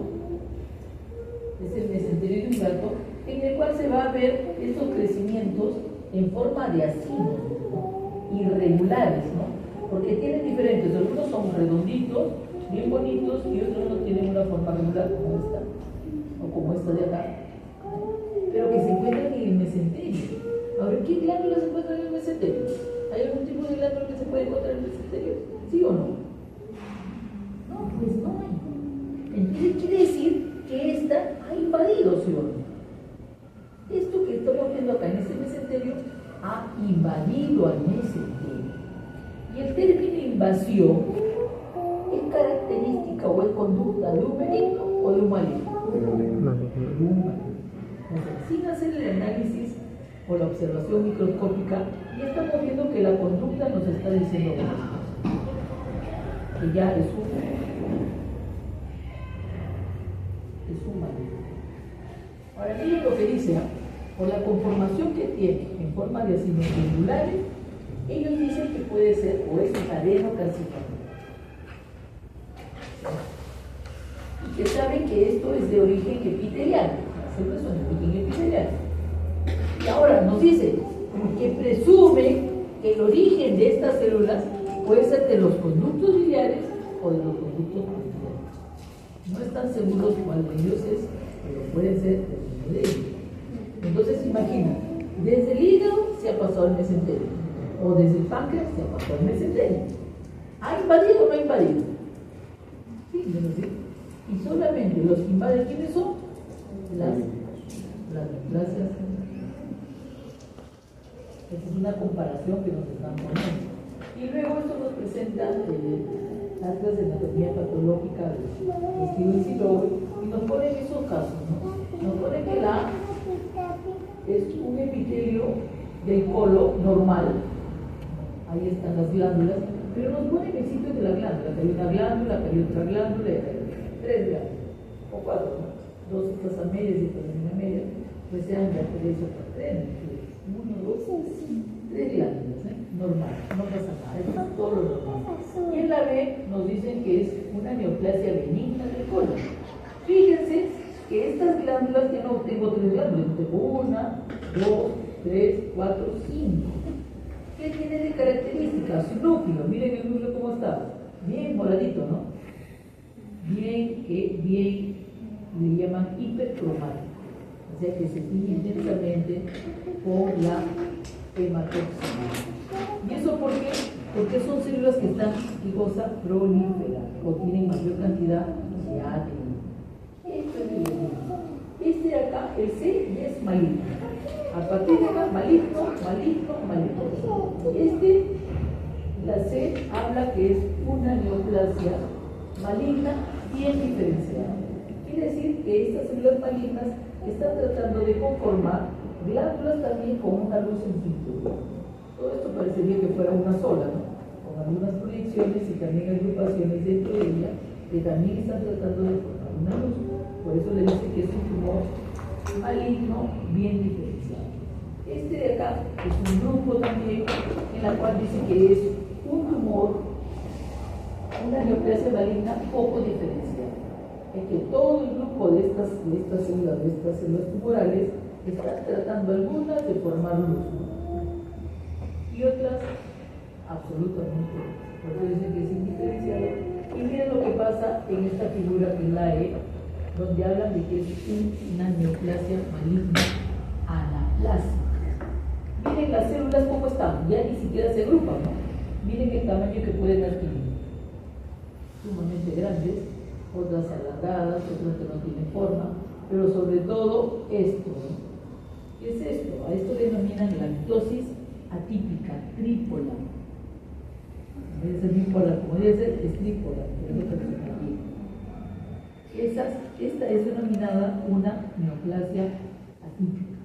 es el mesenterio de un gato, en el cual se va a ver estos crecimientos en forma de acinos, ¿no? Irregulares, ¿no? Porque tienen diferentes, algunos son redonditos, bien bonitos, y otros no tienen una forma regular como esta, o como esta de acá, pero que se encuentran en el mesenterio. Ahora, ¿qué glándulas se encuentran en el mesenterio? ¿Hay algún tipo de glándula que se puede encontrar en el mesenterio? ¿Sí o no? No, pues no hay. Entonces quiere decir que esta ha invadido, ¿sí o no? Esto que estamos viendo acá en este mesenterio ha invadido al mesenterio. Y el término invasión es característica o es conducta de un benigno o de un maligno. De un maligno. Entonces, sin hacer el análisis o la observación microscópica, ya estamos viendo que la conducta nos está diciendo que ya es un maligno. Ahora miren lo que dice, por la conformación que tiene en forma de acinos irregulares, ellos dicen que puede ser o es un adenocarcinoma. Y que saben que esto es de origen epitelial, las células son de origen epitelial. Y ahora nos dice que presume que el origen de estas células puede ser de los conductos biliares o de los conductos pulmonares. No están seguros cuál de ellos es, pero pueden ser de ellos. Entonces imagina, desde el hígado se ha pasado al mesenterio, o desde el páncreas se ha pasado al mesenterio. ¿Ha invadido o no ha invadido? Sí, sí. Y solamente los que invaden, ¿quiénes son? Las neoplasias. Esta es una comparación que nos están poniendo. Y luego esto nos presenta actas de anatomía patológica de Steven Silver y nos pone en esos casos, ¿no? Nos pone que la es un epitelio del colon normal, ahí están las glándulas, pero nos pone en el sitio de la glándula, que hay una glándula, que hay otra glándula, tres glándulas, o cuatro, ¿no? Dos estas a medias y otra en la media, pues sean ya tres o cuatro, uno, dos, tres glándulas, normal, no pasa nada, eso es todo lo normal. Y en la B nos dicen que es una neoplasia benigna del colon. Fíjense que estas glándulas, que no tengo tres glándulas, tengo una, dos, tres, cuatro, cinco. ¿Qué tiene de características? Su núcleo, miren el núcleo cómo está, bien moradito, ¿no? Bien le llaman hipercromático, o sea que se tiñe intensamente con la hematoxina. ¿Y eso por qué? Porque son células que están, ¿qué cosa? Proliferando, o tienen mayor cantidad de ADN. Este de acá, el C, ya es maligno. A partir de acá, maligno. La C, habla que es una neoplasia maligna bien diferenciada. Quiere decir que estas células malignas están tratando de conformar glándulas también con una luz en cintura. Todo esto parecería que fuera una sola, ¿no? Con algunas proyecciones y también agrupaciones dentro de ella que también están tratando de formar una luz. Por eso le dice que es un tumor maligno bien diferenciado. Este de acá es un grupo también en la cual dice que es un tumor, una neoplasia maligna poco diferenciada. Es que todo el grupo de estas células tumorales están tratando algunas de formar luz, ¿no? Y otras absolutamente. Por eso dicen que es indiferenciado. Y miren lo que pasa en esta figura que es la E, donde hablan de que es una neoplasia maligna anaplásica. Miren las células cómo están, ya ni siquiera se agrupan, ¿no? Miren el tamaño que pueden adquirir. Sumamente grandes, otras alargadas, otras que no tienen forma, pero sobre todo esto, ¿no? ¿Qué es esto? A esto denominan la mitosis atípica, trípola. Debe ser bipolar, como debe ser, es trípola, pero no se aquí. Esta es denominada una neoplasia atípica.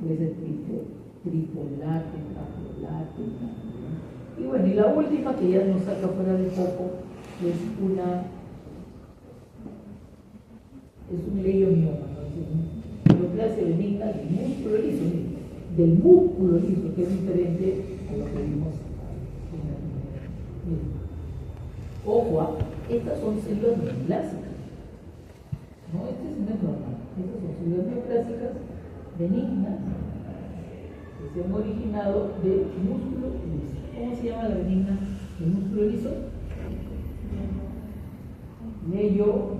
Puede ser tripolar, tetrapolar, Y bueno, y la última que ya nos saca fuera de foco es un leiomioma, ¿no? Es una neoplasia benigna del músculo liso, que es diferente a lo que vimos en la primera. Ojo, estas son células neoplásicas. No, este no es normal. Estas son células neoplásicas benignas que se han originado del músculo liso. ¿Cómo se llama la benigna del músculo liso? Leiomioma.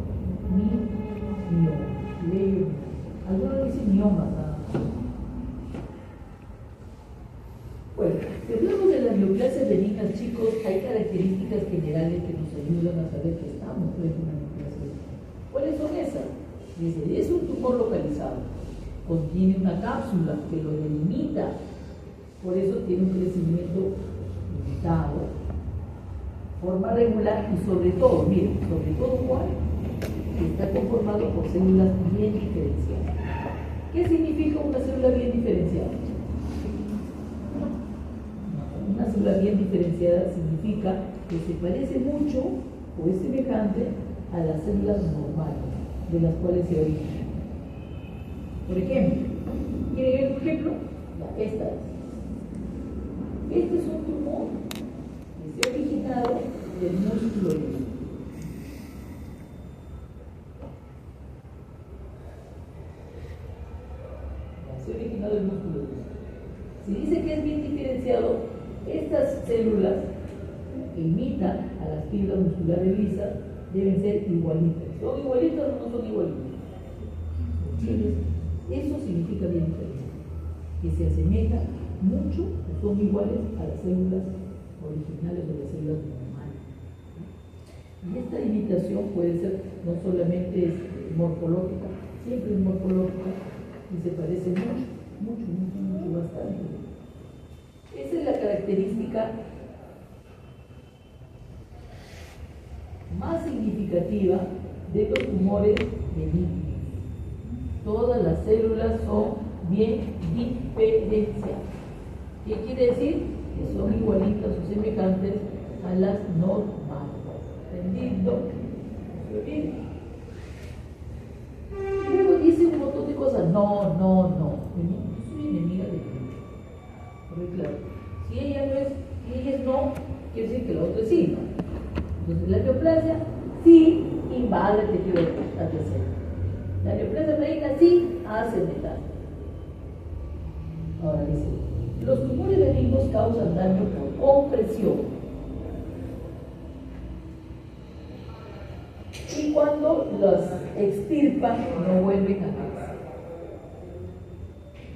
Algunos dicen miomas. Bueno, si hablamos de las neoplasias benignas, chicos, hay características generales que nos ayudan a saber que estamos frente a una neoplasia benigna. ¿Cuáles son esas? Dice, es un tumor localizado, contiene una cápsula que lo delimita, por eso tiene un crecimiento limitado, forma regular y sobre todo, miren, ¿cuál? Está conformado por células bien diferenciadas. ¿Qué significa una célula bien diferenciada? Una célula bien diferenciada significa que se parece mucho o es semejante a las células normales de las cuales se origina. Por ejemplo, ¿quieren ver un ejemplo? Esta es. Este es un tumor que se ha originado del músculo liso. Se ha originado del músculo liso. Si dice que es bien diferenciado, estas células que imitan a las fibras musculares lisas deben ser igualitas. ¿Son igualitas o no son igualitas? Eso significa bien diferente, que se asemejan mucho o son iguales a las células originales o las células normales. Y esta imitación puede ser no solamente morfológica, siempre es morfológica y se parece mucho, bastante. Esa es la característica más significativa de los tumores benignos. Todas las células son bien diferenciadas. ¿Qué quiere decir? Que son igualitas o semejantes a las normales. ¿Entendido? Bien. Y luego dice un montón de cosas. No. Yo soy enemiga de Dios. Porque claro, si ella es no, quiere decir que la otra es sí, ¿no? Entonces la neoplasia sí invade el tejido adjacente. La neoplasia benigna sí hace metal. Ahora dice, los tumores benignos causan daño por compresión. Y cuando los extirpan, no vuelven a crecer.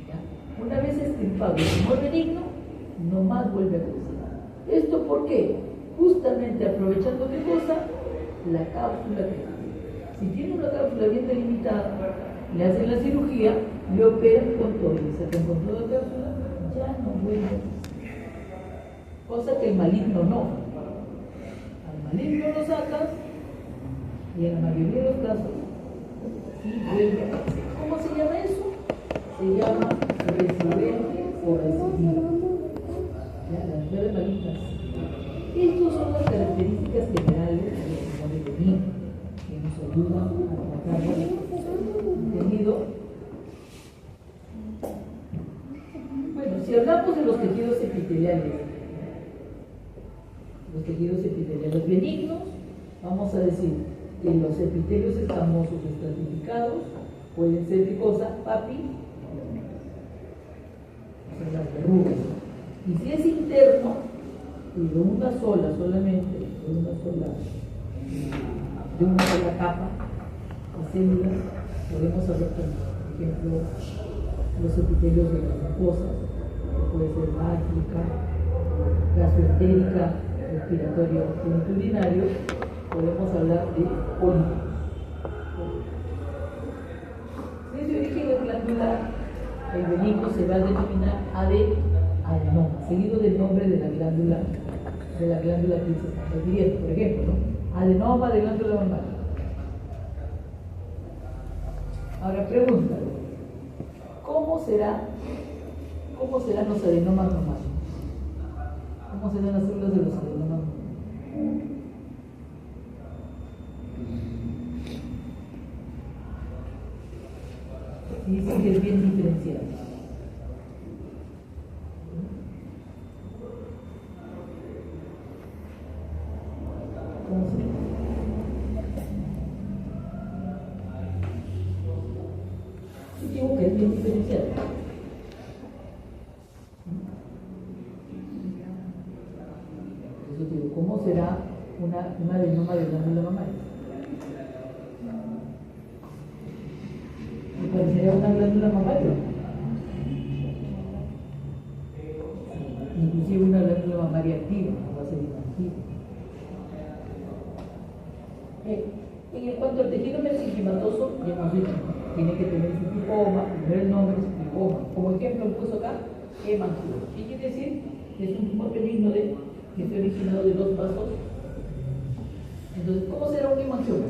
¿Ya? Una vez extirpado el tumor benigno, no más vuelve a crecer. ¿Esto por qué? Justamente aprovechando qué cosa, la cápsula que tiene. Si tiene una cápsula bien delimitada, le hacen la cirugía, le operan con todo y sacan con toda la cápsula, ya no vuelve a crecer. Cosa que el maligno no. Al maligno lo sacas y en la mayoría de los casos sí vuelve a crecer. ¿Cómo se llama eso? Se llama residente o recidiva. Las enfermedades malignas. Estas son las características generales de los tumores benignos que nos ayudan a tratarlos. ¿Entendido? Bueno, si hablamos de los tejidos epiteliales benignos, vamos a decir que los epitelios escamosos estratificados pueden ser de cosa, papi, o sea, las verrugas. Y si es interno, y de una sola solamente, de una sola capa de células, podemos hablar, por ejemplo, los epitelios de las mucosas, que puede ser gástrica, gastroentérica, respiratorio genitourinario, podemos hablar de pólipos. Si es de origen glandular, el benigno se va a denominar adenoma, seguido del nombre de la glándula que se está refiriendo. Por ejemplo, ¿no? Adenoma de glándula mamar. Ahora pregunta, ¿cómo serán los adenomas mamarios? ¿Cómo se dan las células de los adenomas. Y dicen que es bien diferenciado. ¿Cómo se llama? Sí, digo que es bien diferenciado. Eso digo, ¿cómo será un adenoma de glándula mamaria? Me parecería una glándula mamaria. Inclusive una glándula mamaria activa, no va a ser inactiva. En cuanto al tejido mesenquimatoso, ya hemos dicho, tiene que tener su lipoma, primero el nombre es lipoma. Como ejemplo, he puesto acá, hemangioma. ¿Qué quiere decir? Que es un tumor benigno que está originado de dos vasos. Entonces, ¿cómo será un hemangioma?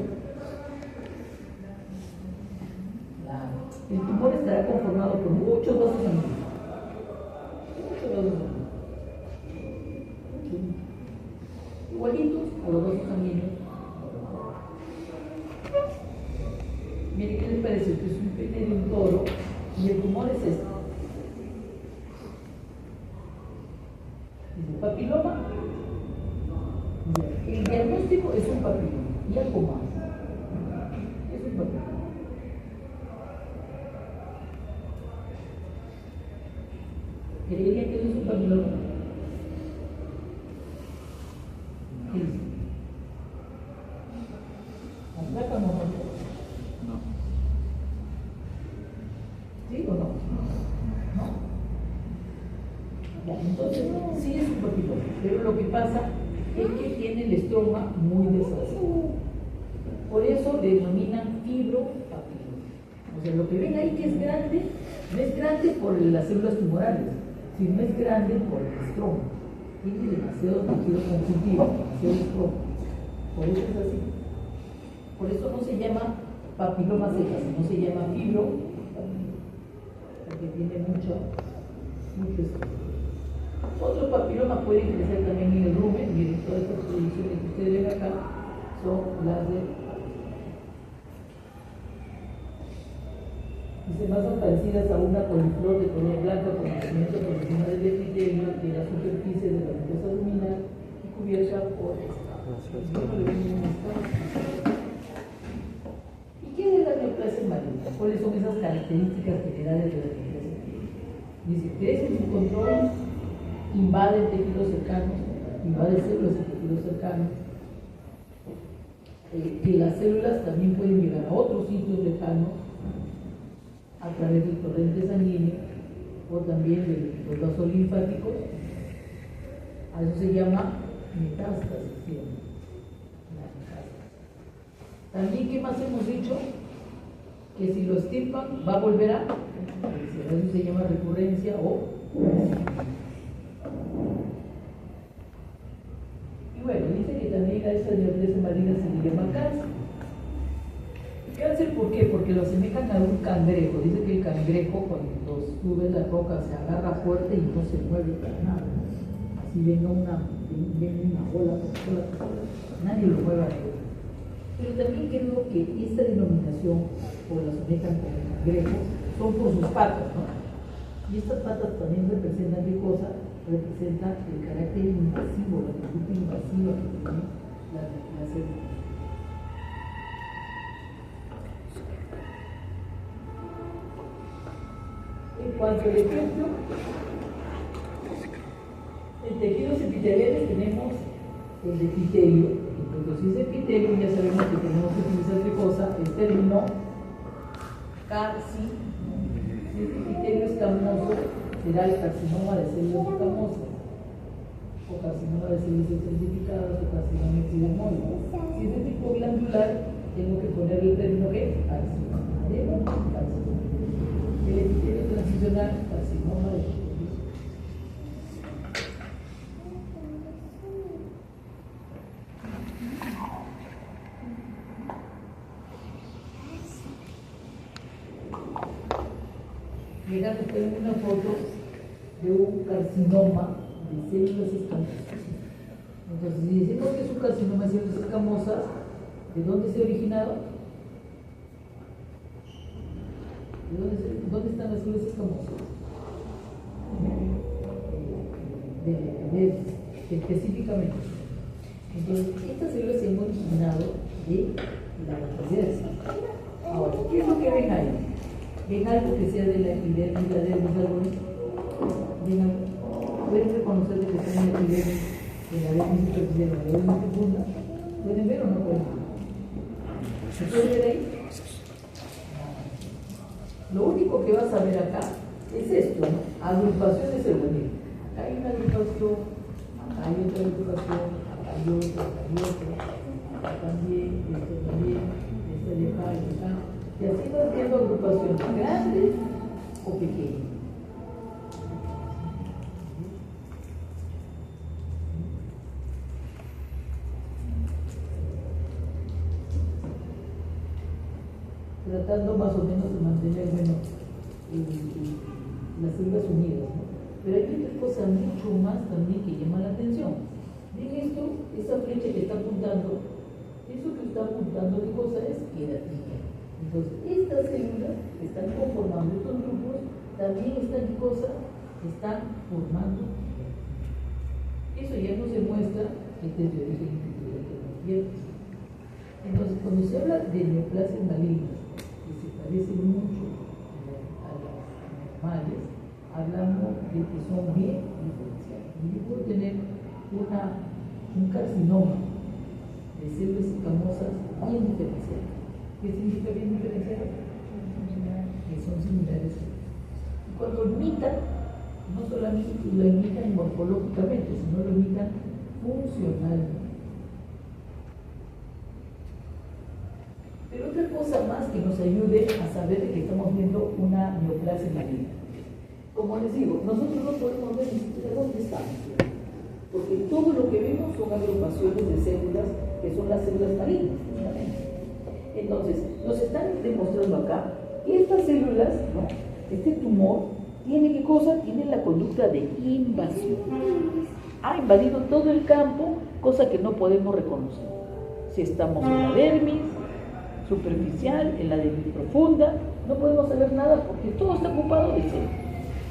El tumor estará conformado por muchos vasos sanguíneos. Muchos vasos sanguíneos. Igualitos a los vasos sanguíneos. Miren, ¿qué les parece? Esto es un pene de un toro y el tumor es este. Dice, papiloma. El diagnóstico es un papiloma y algo más. Es un papiloma. ¿Creería que eso es un papiloma? ¿Qué dice? ¿La placa no? ¿Sí o no? No. Ya, entonces, sí es un papiloma, pero lo que pasa es que tiene el estroma muy desfasado. Por eso le denominan fibropapiloma. O sea, lo que ven ahí que es grande, no es grande por las células tumorales, sino es grande por el estroma. Tiene demasiado tejido conjuntivo, demasiado estroma. Por eso es así. Por eso no se llama papiloma seca, sino se llama fibropapiloma. Porque tiene mucho estroma. Otro papiloma puede ingresar también en el rumen. Miren, todas estas posiciones que ustedes ven acá son las de más son parecidas a una coliflor de color blanco con crecimiento por encima del epitelio de la superficie de la mucosa abdominal y cubierta por ¿Y qué es la neoplasia maligna? ¿Cuáles son esas características generales de la neoplasia maligna? Dice, crece sin control, invade tejidos cercanos, invade células y tejidos cercanos, que las células también pueden llegar a otros sitios lejanos a través del torrente sanguíneo o también de los vasos linfáticos. A eso se llama metástasis. También, ¿qué más hemos dicho? Que si lo extirpan va a volver a eso se llama recurrencia o y bueno, dice que también a esta neoplasia maligna se le llama cáncer. ¿Cáncer por qué? Porque lo asemejan a un cangrejo. Dice que el cangrejo, cuando sube la roca, se agarra fuerte y no se mueve para nada. Así venga una ola, nadie lo mueve a él. Pero también creo que esta denominación, por la asemejan con el cangrejo, son por sus patas, ¿no? Y estas patas también representan ¿qué cosa? Representan el carácter invasivo, la conducta invasiva que tiene la célula. En cuanto al ejemplo, en tejidos epiteliales tenemos el epitelio. Entonces, si es epitelio, ya sabemos que tenemos que utilizar qué cosa, el término carci. Si el epitelio escamoso, será el carcinoma de células escamosas, o carcinoma de células estratificadas, o carcinoma epidermoide. Si es de tipo glandular, tengo que poner el término ¿qué? Carcinoma de carcinoma. El epitelio transicional, carcinoma de epitelio. Llegan ustedes una foto de un carcinoma de células escamosas. Entonces, si decimos que es un carcinoma de células escamosas, ¿de dónde se ha originado? ¿Dónde están las células escamosas? Específicamente. Entonces, estas células se han originado de la epidermis. Ahora, ¿qué es lo que ven ahí? ¿Ven algo que sea de la epidermis, la dermis, algo? ¿Pueden reconocer de que está en la epidermis, en la dermis superficial, en la dermis profunda? ¿Pueden ver o no pueden ver? ¿Se puede ver ahí? Lo único que vas a ver acá es esto, ¿no? Agrupación de células. Acá hay una agrupación, acá hay otra agrupación, acá hay otra, acá también, esta de acá. Y así vas viendo agrupaciones grandes o pequeñas. Tratando más o menos de mantener las células unidas, ¿no? Pero hay otra cosa mucho más también que llama la atención. Ven esto, esa flecha que está apuntando, eso que está apuntando, ¿qué cosa es? Queratina. Entonces, estas células que están conformando estos grupos también están, ¿qué cosa? Están formando. Eso ya no se muestra este es de origen individual que nos pierde. Entonces, cuando se habla de neoplasias malignas, que se parecen mucho a las normales, hablamos de que son bien diferenciadas. Yo puedo tener un carcinoma de células escamosas bien diferenciadas. ¿Qué significa bien diferenciado? Que son similares. Y cuando imitan, no solamente lo imitan morfológicamente, sino lo imitan funcionalmente. Pero otra cosa más que nos ayude a saber que estamos viendo una neoplasia maligna. Como les digo, nosotros no podemos ver ni siquiera dónde estamos, porque todo lo que vemos son agrupaciones de células que son las células malignas, justamente. Entonces, nos están demostrando acá que estas células, ¿no? Este tumor, tiene ¿qué cosa? Tiene la conducta de invasión. Ha invadido todo el campo, cosa que no podemos reconocer. Si estamos en la dermis superficial, en la dermis profunda, no podemos saber nada porque todo está ocupado de células.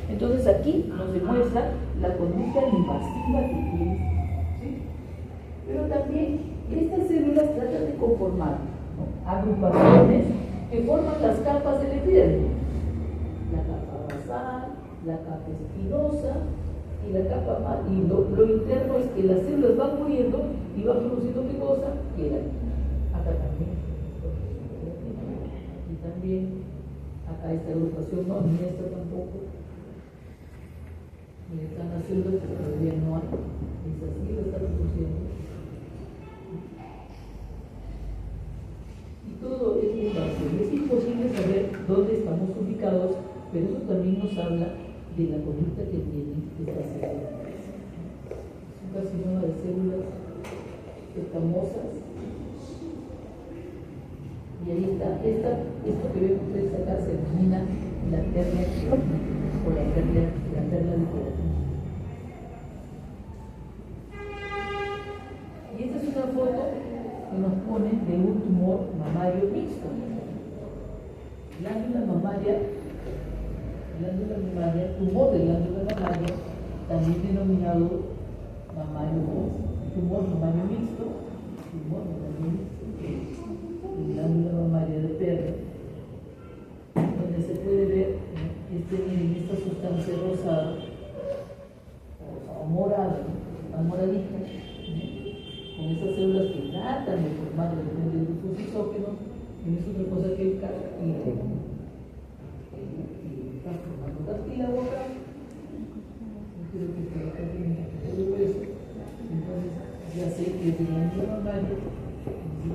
Entonces aquí nos demuestra la conducta invasiva que tiene, ¿sí? Pero también estas células tratan de conformar, ¿no? Agrupaciones que forman las capas del epidermis. La capa basal, la capa espinosa y la capa más. Y lo interno es que las células van muriendo y van produciendo ¿qué cosa? Queratina. Acá también. Y también acá esta agrupación no, ni esta tampoco. Y están las células que todavía no hay. Esas sí lo están produciendo. Y todo es muy fácil. Es imposible saber dónde estamos ubicados, pero eso también nos habla de la conducta que tienen estas células. Es un carcinoma de células escamosas. Y ahí está, esto que ven ustedes acá se denomina la perla o la perla de queratina. Y esta es una foto que nos ponen de un tumor mamario mixto. Glándula mamaria, tumor de glándula mamaria, también denominado tumor mamario mixto, glándula mamaria de perro, donde se puede ver miren, esta sustancia rosada o morada, moradita, con esas células que tratan de formar los grupos isógenos, y es otra cosa que el cartílago. Está formando cartílago acá, creo que está acá todo eso. Entonces ya sé que es glándula mamaria.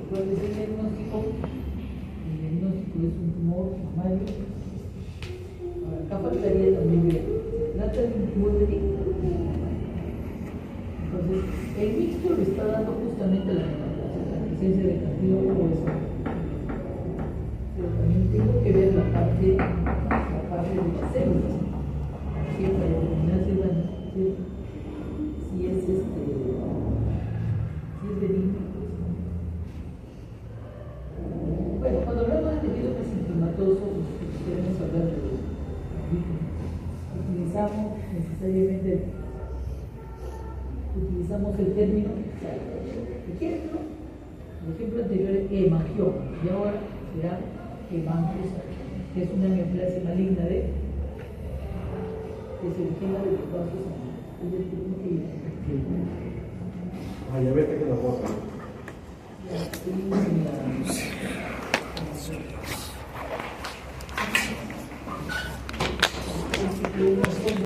¿Cuál es el diagnóstico? El diagnóstico es un tumor mamario. Ahora, acá faltaría también ver. Trata de un tumor de mixto. Entonces, el mixto le está dando justamente la presencia de cartílago grueso. Pero también tengo que ver la parte de las células. Siempre para determinar si es la Bueno, cuando hablamos de tejido mesenquimatoso, queremos hablar de utilizamos necesariamente el término ejemplo. El ejemplo anterior es hemangioma y ahora será hemangioma, que es una neoplasia maligna que se origina de los vasos sanguíneos. Ah, ya viste que la boca.